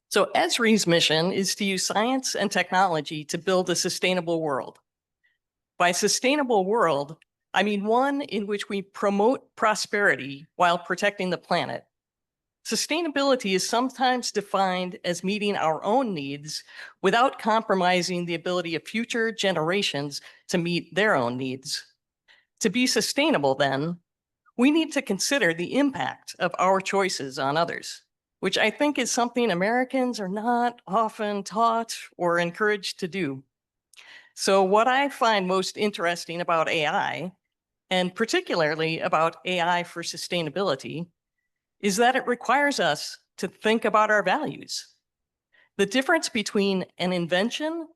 F: So Esri's mission is to use science and technology to build a sustainable world. By sustainable world, I mean one in which we promote prosperity while protecting the planet. Sustainability is sometimes defined as meeting our own needs without compromising the ability of future generations to meet their own needs. To be sustainable, then, we need to consider the impact of our choices on others, which I think is something Americans are not often taught or encouraged to do. So what I find most interesting about AI, and particularly about AI for sustainability, is that it requires us to think about our values. The difference between an invention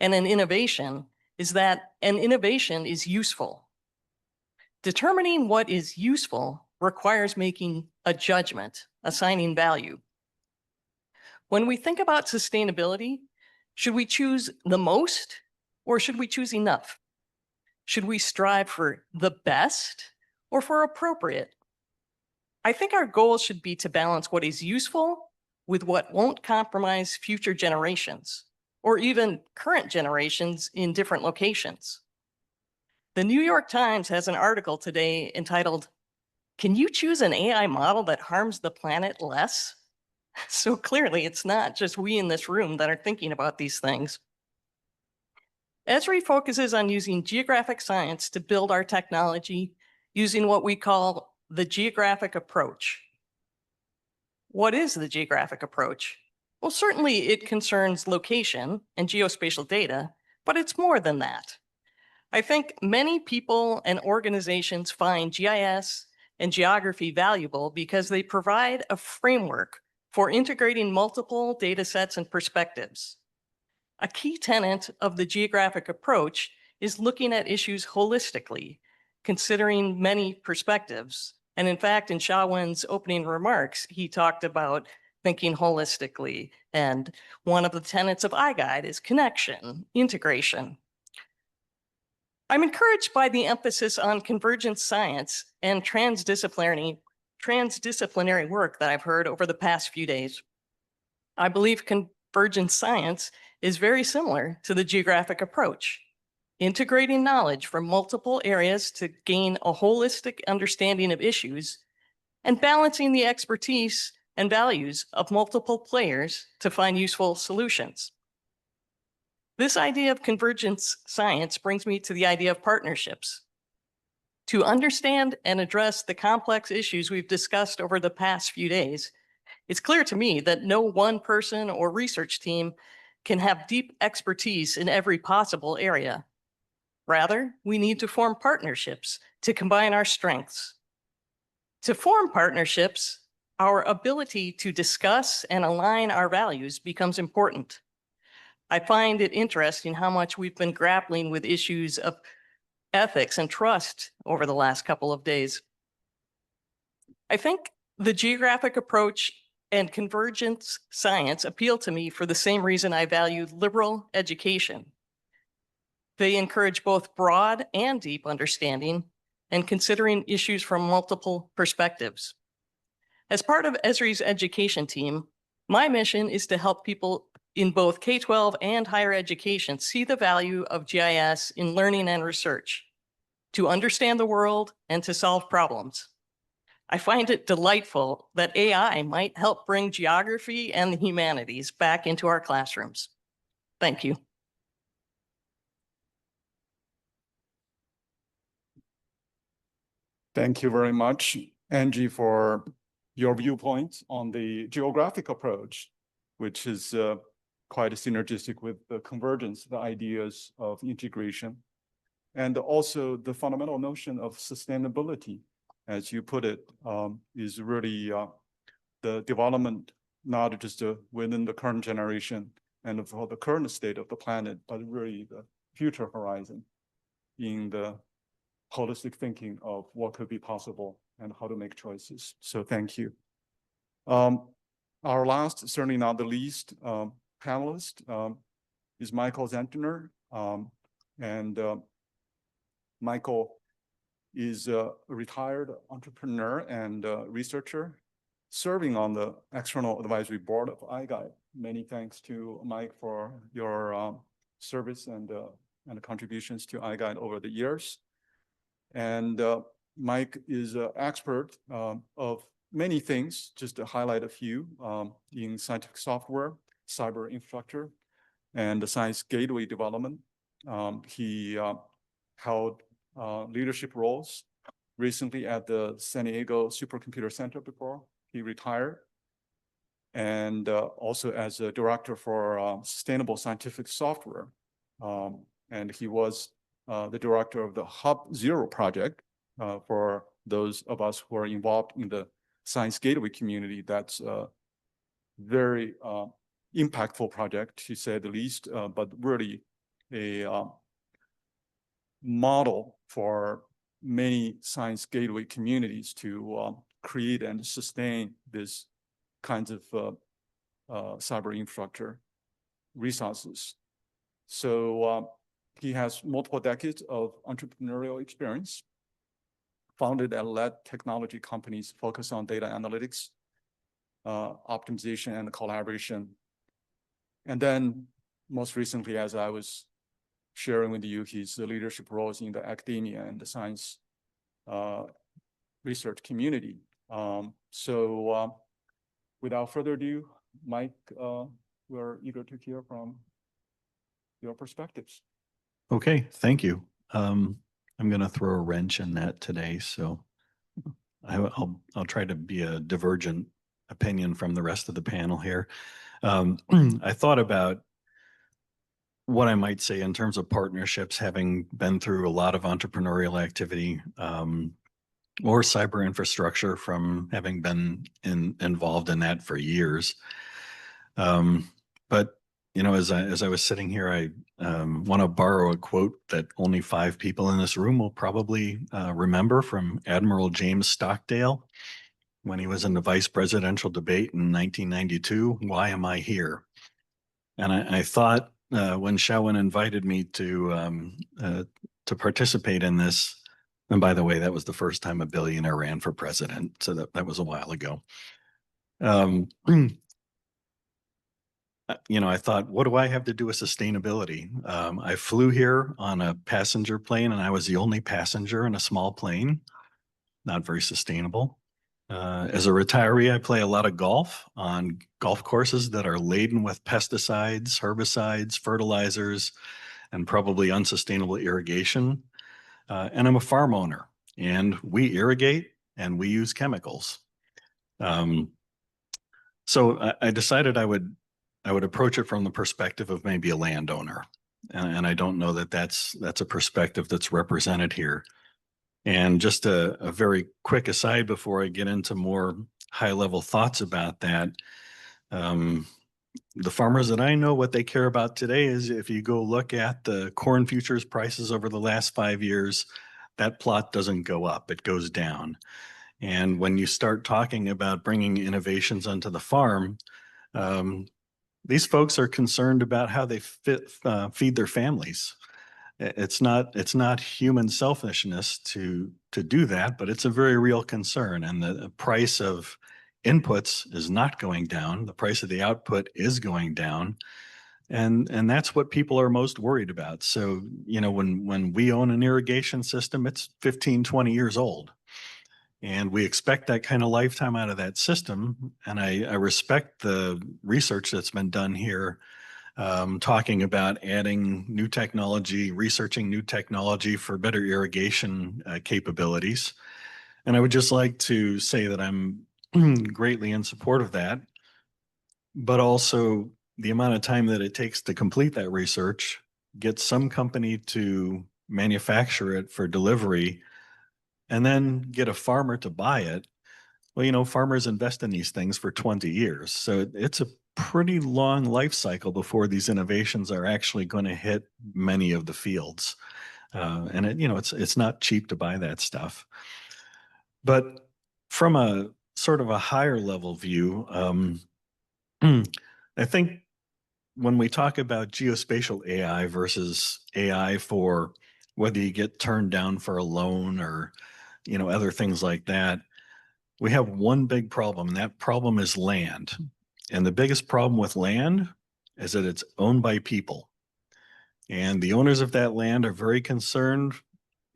F: and an innovation is that an innovation is useful. Determining what is useful requires making a judgment, assigning value. When we think about sustainability, should we choose the most or should we choose enough? Should we strive for the best or for appropriate? I think our goal should be to balance what is useful with what won't compromise future generations or even current generations in different locations. The New York Times has an article today entitled, "Can you choose an AI model that harms the planet less?" So clearly it's not just we in this room that are thinking about these things. Esri focuses on using geographic science to build our technology using what we call the geographic approach. What is the geographic approach? Well, certainly it concerns location and geospatial data, but it's more than that. I think many people and organizations find GIS and geography valuable because they provide a framework for integrating multiple data sets and perspectives. A key tenet of the geographic approach is looking at issues holistically, considering many perspectives. And in fact, in Shaowen's opening remarks, he talked about thinking holistically. And one of the tenets of iGuide is connection, integration. I'm encouraged by the emphasis on convergence science and transdisciplinary work that I've heard over the past few days. I believe convergence science is very similar to the geographic approach, integrating knowledge from multiple areas to gain a holistic understanding of issues and balancing the expertise and values of multiple players to find useful solutions. This idea of convergence science brings me to the idea of partnerships. To understand and address the complex issues we've discussed over the past few days, it's clear to me that no one person or research team can have deep expertise in every possible area. Rather, we need to form partnerships to combine our strengths. To form partnerships, our ability to discuss and align our values becomes important. I find it interesting how much we've been grappling with issues of ethics and trust over the last couple of days. I think the geographic approach and convergence science appeal to me for the same reason I value liberal education. They encourage both broad and deep understanding and considering issues from multiple perspectives. As part of Esri's education team, my mission is to help people in both K-12 and higher education see the value of GIS in learning and research, to understand the world and to solve problems. I find it delightful that AI might help bring geography and the humanities back into our classrooms. Thank you.
B: Thank you very much, Angie, for your viewpoints on the geographic approach, which is quite synergistic with the convergence, the ideas of integration, and also the fundamental notion of sustainability, as you put it, is really the development, not just within the current generation and for the current state of the planet, but really the future horizon in the holistic thinking of what could be possible and how to make choices. So thank you. Our last, certainly not the least, panelist is Michael Zentner. And Michael is a retired entrepreneur and researcher serving on the external advisory board of iGuide. Many thanks to Mike for your service and contributions to iGuide over the years. And Mike is an expert of many things, just to highlight a few, in scientific software, cyber infrastructure, and the science gateway development. He held leadership roles recently at the San Diego Supercomputer Center before he retired, and also as a director for sustainable scientific software. And he was the director of the Hub Zero project for those of us who are involved in the Science Gateway community. That's a very impactful project, to say the least, but really a model for many science gateway communities to create and sustain this kinds of cyber infrastructure resources. So he has multiple decades of entrepreneurial experience, founded and led technology companies focused on data analytics, optimization, and collaboration. And then most recently, as I was sharing with you, his leadership roles in the academia and the science research community. Without further ado, Mike, we're eager to hear from your perspectives.
A: Okay, thank you. I'm going to throw a wrench in that today, so I'll try to be a divergent opinion from the rest of the panel here. I thought about what I might say in terms of partnerships, having been through a lot of entrepreneurial activity or cyber infrastructure from having been involved in that for years. But you know, as I was sitting here, I want to borrow a quote that only 5 people in this room will probably remember from Admiral James Stockdale when he was in the vice presidential debate in 1992. Why am I here? And I thought when Shaowen invited me to participate in this, and by the way, that was the first time a billionaire ran for president, so that was a while ago. You know, I thought, what do I have to do with sustainability? I flew here on a passenger plane, and I was the only passenger in a small plane. Not very sustainable. As a retiree, I play a lot of golf on golf courses that are laden with pesticides, herbicides, fertilizers, and probably unsustainable irrigation. And I'm a farm owner, and we irrigate and we use chemicals. So I decided I would approach it from the perspective of maybe a landowner. And I don't know that that's a perspective that's represented here. And just a very quick aside before I get into more high-level thoughts about that. The farmers that I know, what they care about today is if you go look at the corn futures prices over the last 5 years, that plot doesn't go up, it goes down. And when you start talking about bringing innovations onto the farm, these folks are concerned about how they feed their families. It's not human selfishness to do that, but it's a very real concern. And the price of inputs is not going down. The price of the output is going down. And that's what people are most worried about. So, you know, when we own an irrigation system, it's 15, 20 years old. And we expect that kind of lifetime out of that system. And I respect the research that's been done here, talking about adding new technology, researching new technology for better irrigation capabilities. And I would just like to say that I'm greatly in support of that, but also the amount of time that it takes to complete that research, get some company to manufacture it for delivery, and then get a farmer to buy it. Well, you know, farmers invest in these things for 20 years. So it's a pretty long life cycle before these innovations are actually going to hit many of the fields. And it, you know, it's not cheap to buy that stuff. But from a sort of a higher level view, I think when we talk about geospatial AI versus AI for whether you get turned down for a loan or, you know, other things like that, we have one big problem, and that problem is land. And the biggest problem with land is that it's owned by people. And the owners of that land are very concerned,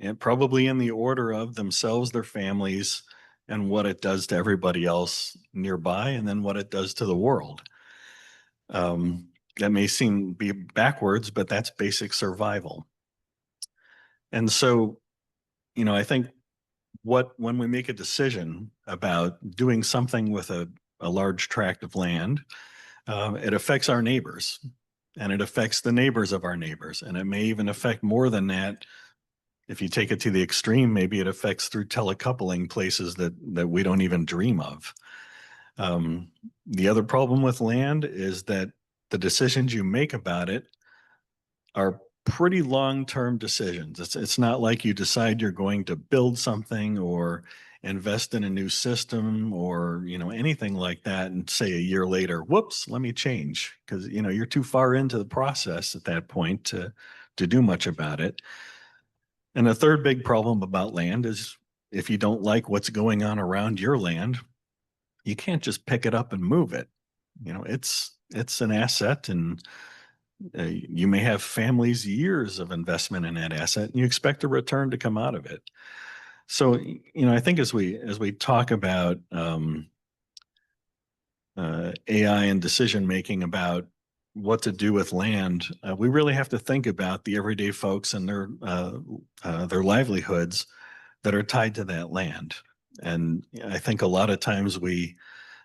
A: and probably in the order of themselves, their families, and what it does to everybody else nearby, and then what it does to the world. That may seem be backwards, but that's basic survival. And so, you know, I think when we make a decision about doing something with a large tract of land, it affects our neighbors, and it affects the neighbors of our neighbors. And it may even affect more than that. If you take it to the extreme, maybe it affects through telecoupling places that we don't even dream of. The other problem with land is that the decisions you make about it are pretty long-term decisions. It's not like you decide you're going to build something or invest in a new system or, anything like that and say a year later, whoops, let me change. Because, you're too far into the process at that point to do much about it. And the third big problem about land is if you don't like what's going on around your land, you can't just pick it up and move it. It's an asset, and you may have families years of investment in that asset, and you expect a return to come out of it. So, I think as we talk about AI and decision making about what to do with land, we really have to think about the everyday folks and their livelihoods that are tied to that land. And I think a lot of times we,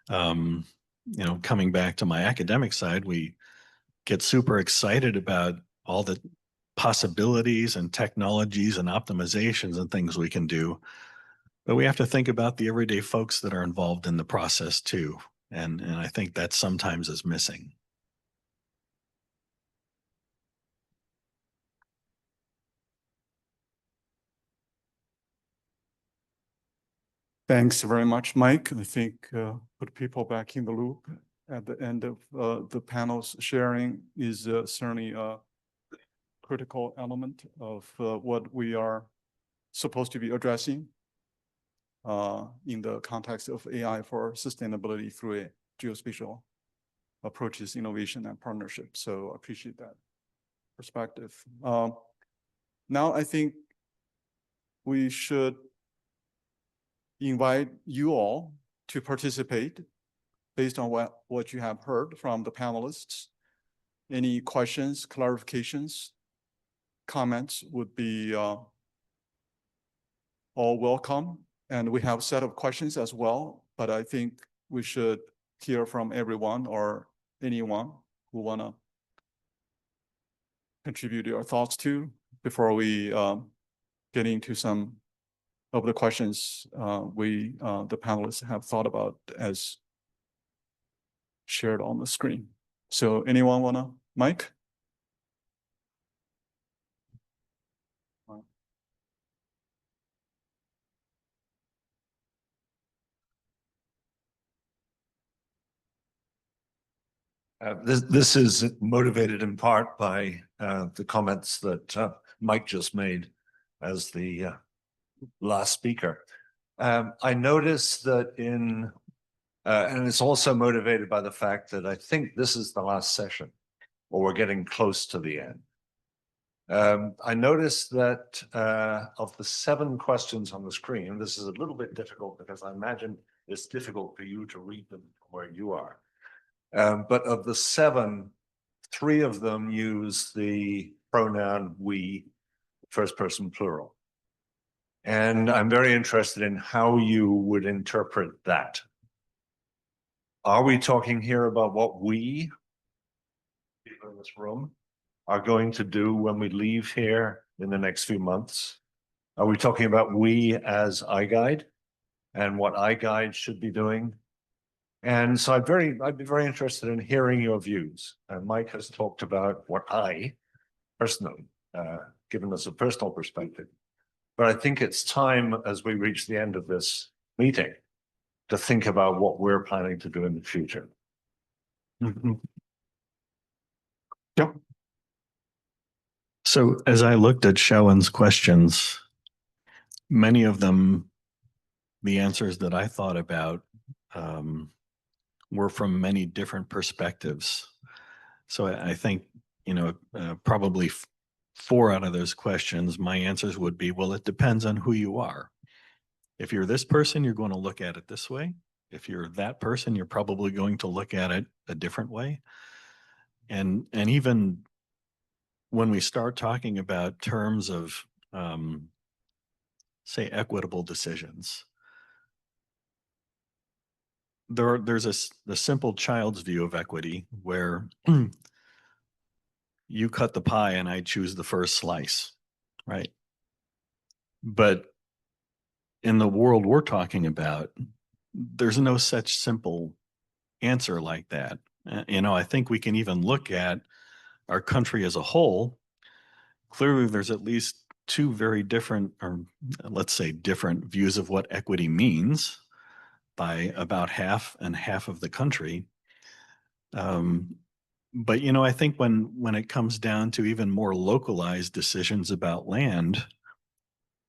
A: coming back to my academic side, we get super excited about all the possibilities and technologies and optimizations and things we can do. But we have to think about the everyday folks that are involved in the process too. And I think that sometimes is missing.
B: Thanks very much, Mike. I think put people back in the loop at the end of the panel's sharing is certainly a critical element of what we are supposed to be addressing in the context of AI for sustainability through a geospatial approaches, innovation, and partnership. So I appreciate that perspective. Now I think we should invite you all to participate based on what you have heard from the panelists. Any questions, clarifications, comments would be all welcome. And we have a set of questions as well, but I think we should hear from everyone or anyone who want to contribute your thoughts to before we get into some of the questions the panelists have thought about as shared on the screen. So anyone want to, Mike?
G: This is motivated in part by the comments that Mike just made as the last speaker. I noticed that and it's also motivated by the fact that I think this is the last session, or we're getting close to the end. I noticed that of the 7 questions on the screen, this is a little bit difficult because I imagine it's difficult for you to read them where you are. But of the 7, 3 of them use the pronoun we, first person plural. And I'm very interested in how you would interpret that. Are we talking here about what we, people in this room, are going to do when we leave here in the next few months? Are we talking about we as iGuide and what iGuide should be doing? And so I'd be very interested in hearing your views. Mike has talked about what I personally, given us a personal perspective. But I think it's time as we reach the end of this meeting to think about what we're planning to do in the future.
A: Mm-hmm. Yep. So as I looked at Shaowen's questions, many of them, the answers that I thought about were from many different perspectives. So I think, probably 4 out of those questions, my answers would be, well, it depends on who you are. If you're this person, you're going to look at it this way. If you're that person, you're probably going to look at it a different way. And even when we start talking about terms of, say, equitable decisions, there's the simple child's view of equity where you cut the pie and I choose the first slice, right? But in the world we're talking about, there's no such simple answer like that. I think we can even look at our country as a whole clearly there's at least two very different, or let's say different views of what equity means by about half and half of the country. But I think when it comes down to even more localized decisions about land,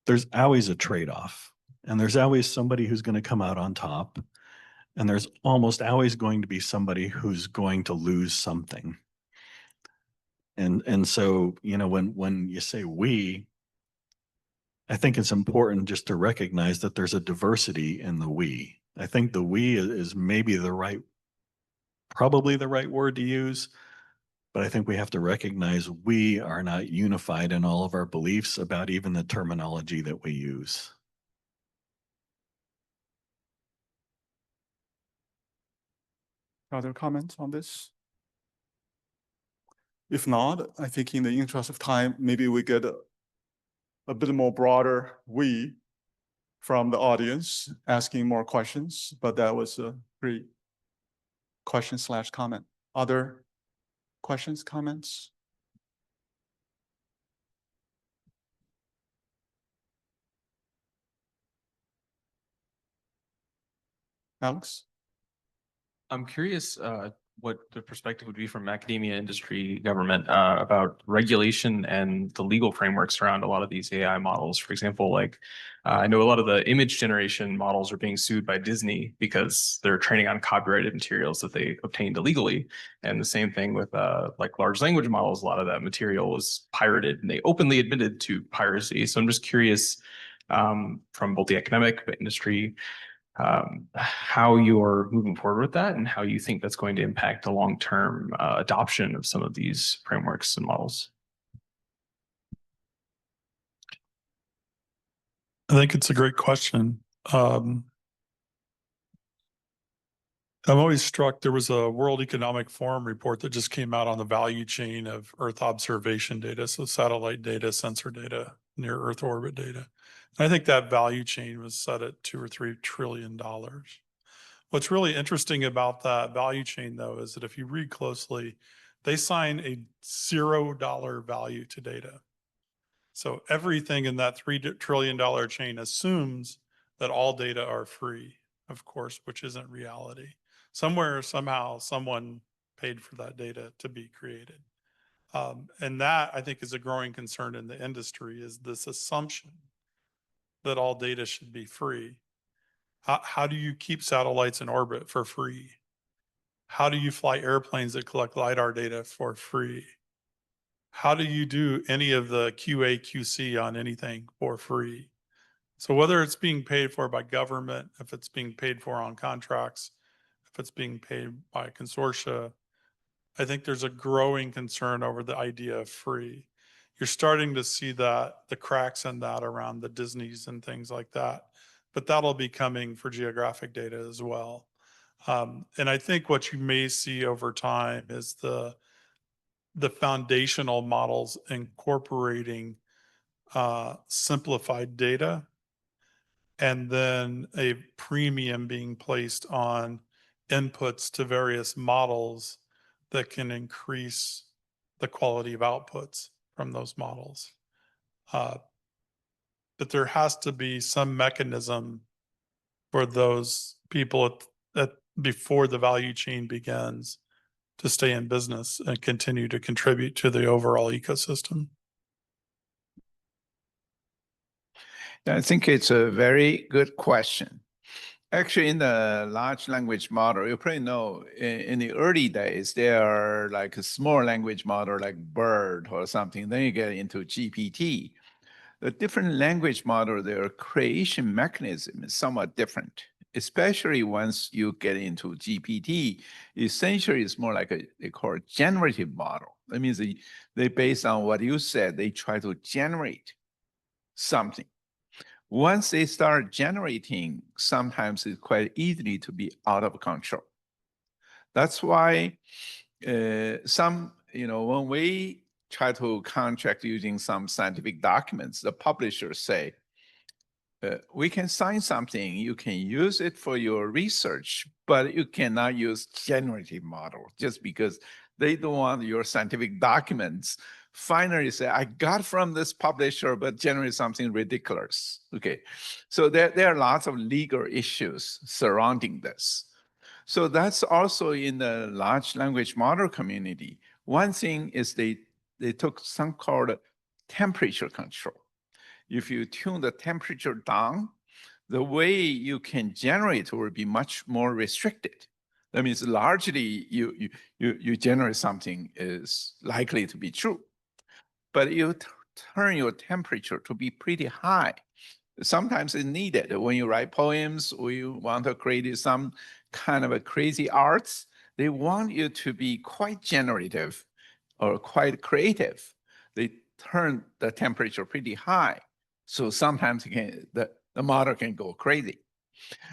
A: there's always a trade-off, and there's always somebody who's going to come out on top, and there's almost always going to be somebody who's going to lose something. And so, when you say we, I think it's important just to recognize that there's a diversity in the we. I think the we is maybe probably the right word to use, but I think we have to recognize we are not unified in all of our beliefs about even the terminology that we use.
B: Other comments on this? If not, I think in the interest of time, maybe we get a bit more broader we from the audience asking more questions, but that was a great question/comment. Other questions, comments? Alex?
H: I'm curious what the perspective would be from academia, industry, government about regulation and the legal frameworks around a lot of these AI models. For example, like I know a lot of the image generation models are being sued by Disney because they're training on copyrighted materials that they obtained illegally. And the same thing with like large language models. A lot of that material was pirated and they openly admitted to piracy. So I'm just curious from both the academic industry, how you're moving forward with that and how you think that's going to impact the long-term adoption of some of these frameworks and models.
C: I think it's a great question. I'm always struck, there was a World Economic Forum report that just came out on the value chain of Earth observation data, so satellite data, sensor data, near Earth orbit data. I think that value chain was set at $2 or $3 trillion. What's really interesting about that value chain, though, is that if you read closely, they sign a $0 value to data. So everything in that $3 trillion chain assumes that all data are free, of course, which isn't reality. Somewhere, somehow, someone paid for that data to be created. And that, I think, is a growing concern in the industry, is this assumption that all data should be free. How do you keep satellites in orbit for free? How do you fly airplanes that collect LiDAR data for free? How do you do any of the QA, QC on anything for free? So whether it's being paid for by government, if it's being paid for on contracts, if it's being paid by consortia, I think there's a growing concern over the idea of free. You're starting to see that, the cracks in that around the Disneys and things like that, but that'll be coming for geographic data as well. And I think what you may see over time is the foundational models incorporating simplified data, and then a premium being placed on inputs to various models that can increase the quality of outputs from those models. But there has to be some mechanism for those people at before the value chain begins to stay in business and continue to contribute to the overall ecosystem.
D: I think it's a very good question. Actually, in the large language model, you probably know in the early days, there are like a small language model like BERT or something. Then you get into GPT. The different language model, their creation mechanism is somewhat different, especially once you get into GPT. Essentially, it's more like they call it generative model. That means they based on what you said, they try to generate something. Once they start generating, sometimes it's quite easily to be out of control. That's why when we try to contract using some scientific documents, the publishers say, we can sign something, you can use it for your research, but you cannot use generative model just because they don't want your scientific documents finally say, I got from this publisher, but generate something ridiculous. Okay, so there are lots of legal issues surrounding this. So that's also in the large language model community. One thing is they took some called temperature control. If you tune the temperature down, the way you can generate will be much more restricted. That means largely you generate something is likely to be true. But you turn your temperature to be pretty high. Sometimes it's needed when you write poems or you want to create some kind of a crazy arts. They want you to be quite generative or quite creative. They turn the temperature pretty high. So sometimes the model can go crazy.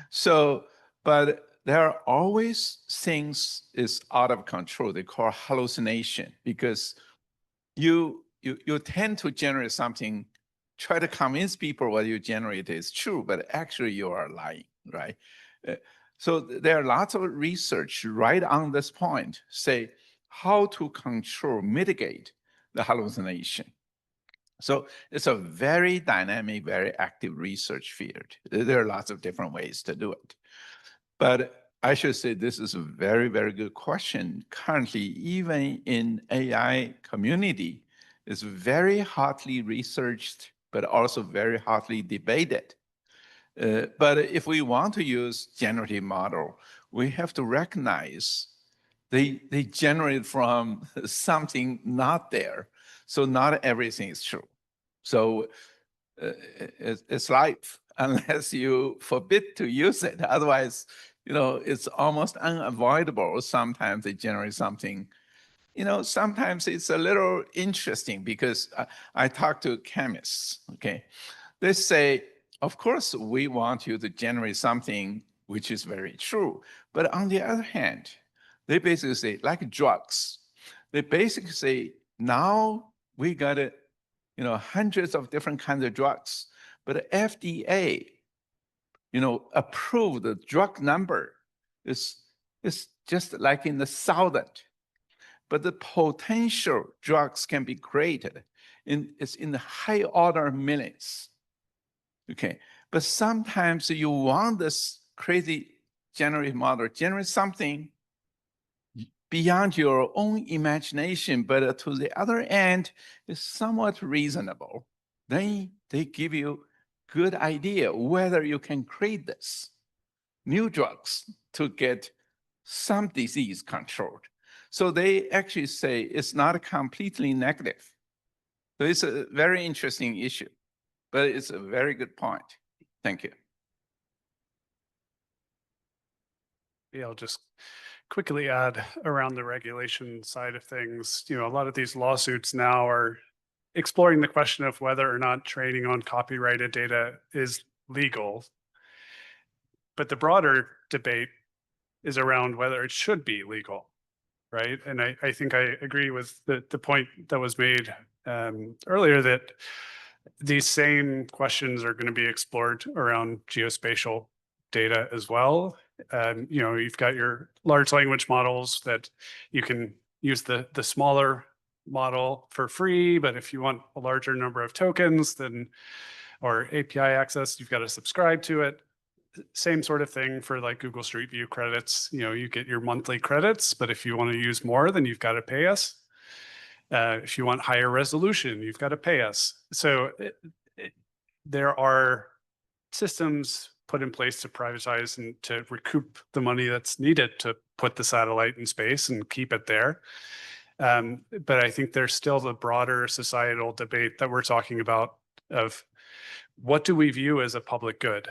D: So, but there are always things is out of control. They call hallucination because you tend to generate something, try to convince people what you generate is true, but actually you are lying, right? So there are lots of research right on this point, say how to control, mitigate the hallucination. So it's a very dynamic, very active research field. There are lots of different ways to do it. But I should say this is a very, very good question. Currently, even in AI community, it's very hotly researched, but also very hotly debated. But if we want to use generative model, we have to recognize they generate from something not there. So not everything is true. So it's life unless you forbid to use it. Otherwise, it's almost unavoidable. Sometimes they generate something. Sometimes it's a little interesting because I talk to chemists, okay? They say, of course, we want you to generate something which is very true. But on the other hand, they basically say, like drugs, they basically say, now we got it, hundreds of different kinds of drugs, but FDA, approved the drug number is just like in the thousand. But the potential drugs can be created it's in the high order millions. Okay, but sometimes you want this crazy generative model, generate something beyond your own imagination, but to the other end is somewhat reasonable. Then they give you good idea whether you can create this new drugs to get some disease controlled. So they actually say it's not completely negative. So it's a very interesting issue, but it's a very good point. Thank you.
E: Yeah, I'll just quickly add around the regulation side of things. A lot of these lawsuits now are exploring the question of whether or not training on copyrighted data is legal. But the broader debate is around whether it should be legal, right? And I think I agree with the point that was made earlier that these same questions are going to be explored around geospatial data as well. You've got your large language models that you can use the smaller model for free, but if you want a larger number of tokens, then or API access, you've got to subscribe to it. Same sort of thing for like Google Street View credits. You get your monthly credits, but if you want to use more, then you've got to pay us. If you want higher resolution, you've got to pay us. So there are systems put in place to privatize and to recoup the money that's needed to put the satellite in space and keep it there. But I think there's still the broader societal debate that we're talking about of what do we view as a public good?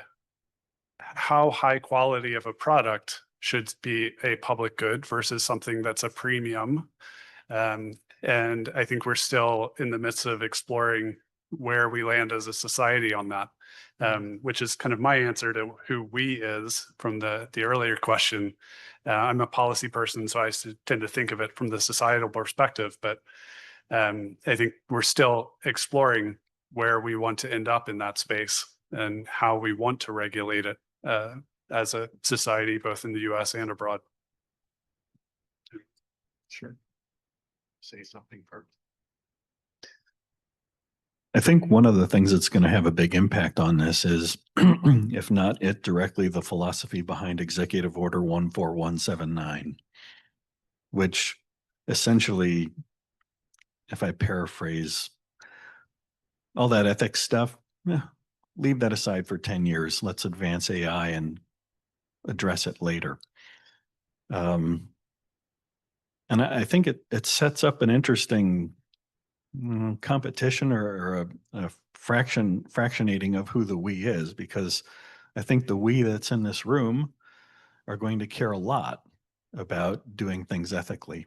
E: How high quality of a product should be a public good versus something that's a premium. And I think we're still in the midst of exploring where we land as a society on that, which is kind of my answer to who we is from the earlier question. I'm a policy person, so I tend to think of it from the societal perspective, but I think we're still exploring where we want to end up in that space and how we want to regulate it as a society, both in the US and abroad.
G: Sure. Say something first.
A: I think one of the things that's going to have a big impact on this is, if not it directly, the philosophy behind Executive Order 14179, which essentially, if I paraphrase all that ethics stuff, leave that aside for 10 years. Let's advance AI and address it later. And I think it sets up an interesting competition or a fractionating of who the we is, because I think the we that's in this room are going to care a lot about doing things ethically.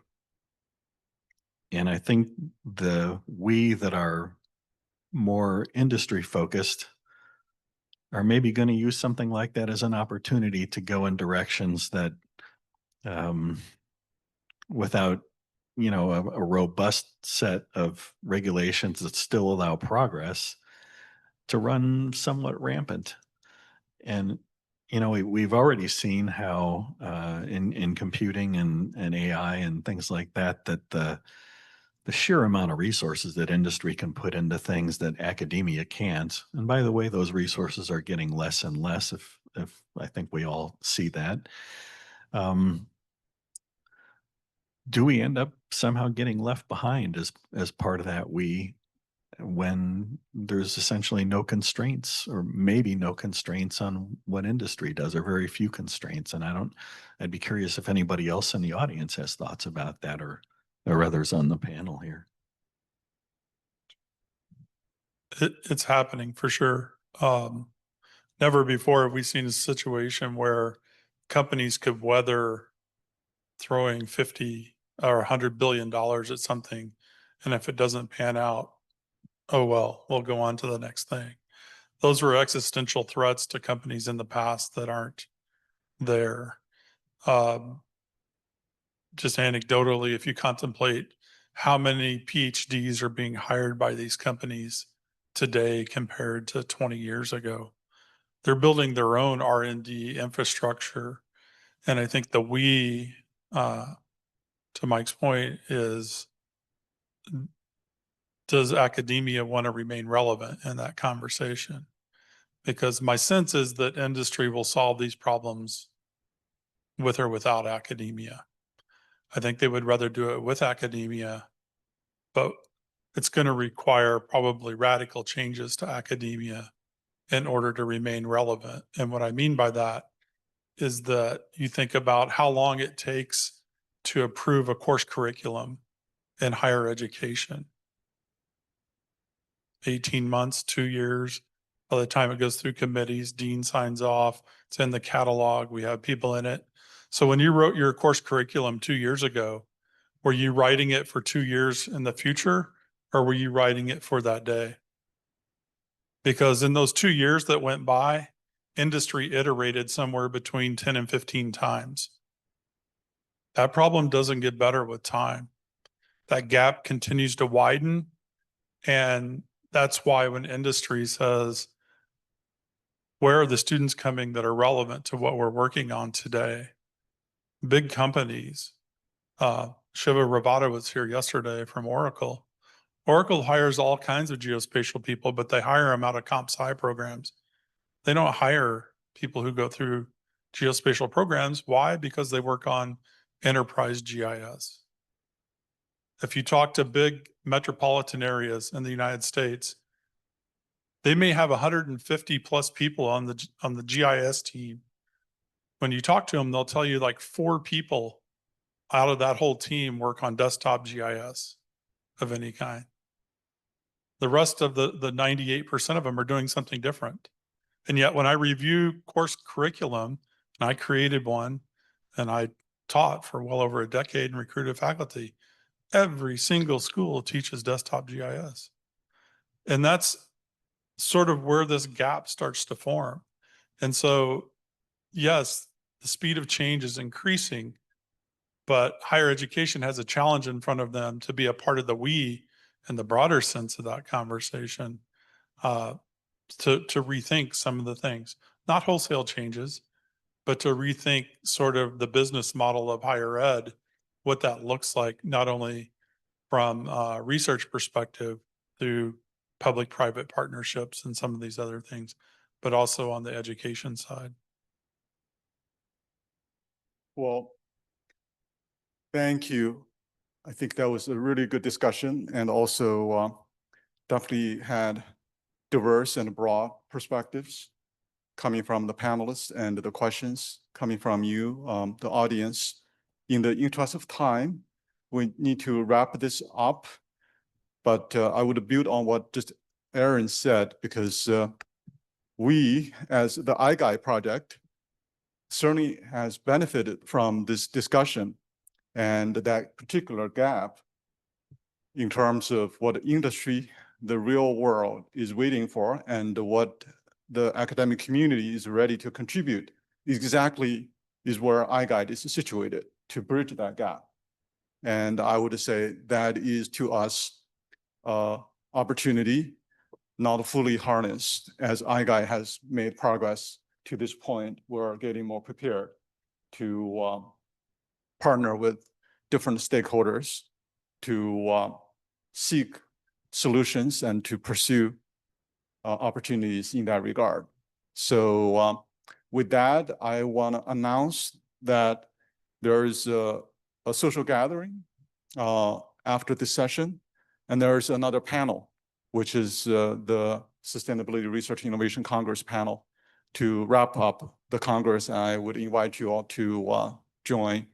A: And I think the we that are more industry focused are maybe going to use something like that as an opportunity to go in directions that without a robust set of regulations that still allow progress to run somewhat rampant. And we've already seen how in computing and AI and things like that the sheer amount of resources that industry can put into things that academia can't. And by the way, those resources are getting less and less, if I think we all see that. Do we end up somehow getting left behind as part of that when there's essentially no constraints, or maybe no constraints on what industry does, or very few constraints? And I'd be curious if anybody else in the audience has thoughts about that, or others on the panel here.
C: It's happening for sure. Never before have we seen a situation where companies could weather throwing 50 or $100 billion at something, and if it doesn't pan out, oh well, we'll go on to the next thing. Those were existential threats to companies in the past that aren't there. Just anecdotally, if you contemplate how many PhDs are being hired by these companies today compared to 20 years ago, they're building their own R&D infrastructure. And I think to Mike's point, is, does academia want to remain relevant in that conversation? Because my sense is that industry will solve these problems with or without academia. I think they would rather do it with academia, but it's going to require probably radical changes to academia in order to remain relevant. And what I mean by that is that you think about how long it takes to approve a course curriculum in higher education. 18 months, 2 years. By the time it goes through committees, dean signs off, it's in the catalog, we have people in it. So when you wrote your course curriculum 2 years ago, were you writing it for 2 years in the future, or were you writing it for that day? Because in those 2 years that went by, industry iterated somewhere between 10 and 15 times. That problem doesn't get better with time. That gap continues to widen. And that's why when industry says, where are the students coming that are relevant to what we're working on today? Big companies, Shiva Ravada was here yesterday from Oracle. Oracle hires all kinds of geospatial people, but they hire them out of comp sci programs. They don't hire people who go through geospatial programs. Why? Because they work on enterprise GIS. If you talk to big metropolitan areas in the United States, they may have 150 plus people on the GIS team. When you talk to them, they'll tell you like 4 people out of that whole team work on desktop GIS of any kind. The rest of the 98% of them are doing something different. And yet when I review course curriculum, and I created one, and I taught for well over a decade and recruited faculty, every single school teaches desktop GIS. And that's sort of where this gap starts to form. And so, yes, the speed of change is increasing, but higher education has a challenge in front of them to be a part of the we in the broader sense of that conversation, to rethink some of the things, not wholesale changes, but to rethink sort of the business model of higher ed, what that looks like, not only from a research perspective through public-private partnerships and some of these other things, but also on the education side.
B: Well, thank you. I think that was a really good discussion, and also definitely had diverse and broad perspectives coming from the panelists and the questions coming from you, the audience. In the interest of time, we need to wrap this up, but I would build on what just Aaron said, because we, as the iGuide project, certainly has benefited from this discussion and that particular gap in terms of what industry, the real world is waiting for, and what the academic community is ready to contribute exactly is where iGuide is situated to bridge that gap. And I would say that is to us opportunity not fully harnessed, as iGuide has made progress to this point. We're getting more prepared to partner with different stakeholders to seek solutions and to pursue opportunities in that regard. So with that, I want to announce that there is a social gathering after this session, and there's another panel, which is the Sustainability Research Innovation Congress panel, to wrap up the Congress. I would invite you all to join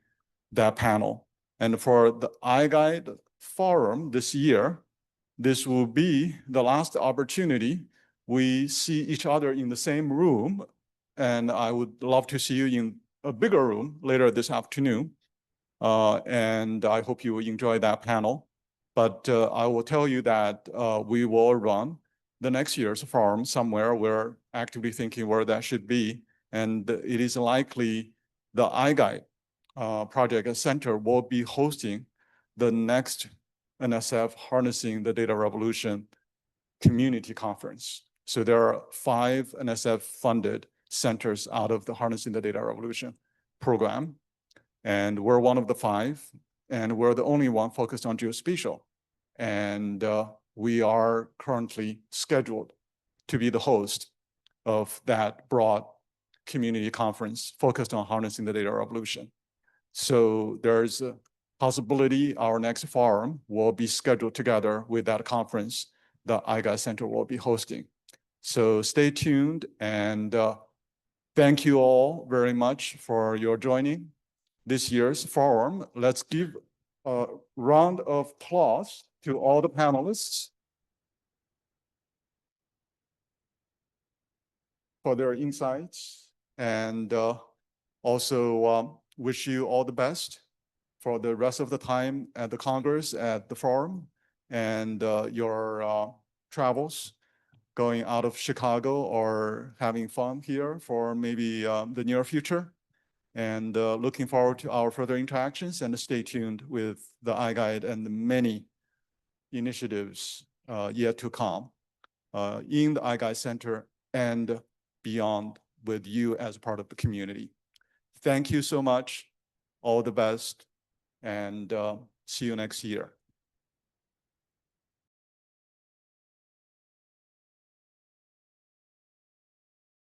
B: that panel. And for the iGuide Forum this year, this will be the last opportunity we see each other in the same room. And I would love to see you in a bigger room later this afternoon. And I hope you will enjoy that panel. But I will tell you that we will run the next year's forum somewhere. We're actively thinking where that should be. And it is likely the iGuide Project Center will be hosting the next NSF Harnessing the Data Revolution Community Conference. So there are 5 NSF funded centers out of the Harnessing the Data Revolution program. And we're one of the 5, and we're the only one focused on geospatial. And we are currently scheduled to be the host of that broad community conference focused on harnessing the data revolution. So there's a possibility our next forum will be scheduled together with that conference the iGuide Center will be hosting. So stay tuned, and thank you all very much for your joining this year's forum. Let's give a round of applause to all the panelists for their insights, and also wish you all the best for the rest of the time at the Congress, at the forum, and your travels going out of Chicago or having fun here for maybe the near future. And looking forward to our further interactions, and stay tuned with the iGuide and the many initiatives yet to come in the iGuide Center and beyond with you as part of the community. Thank you so much. All the best, and see you next year.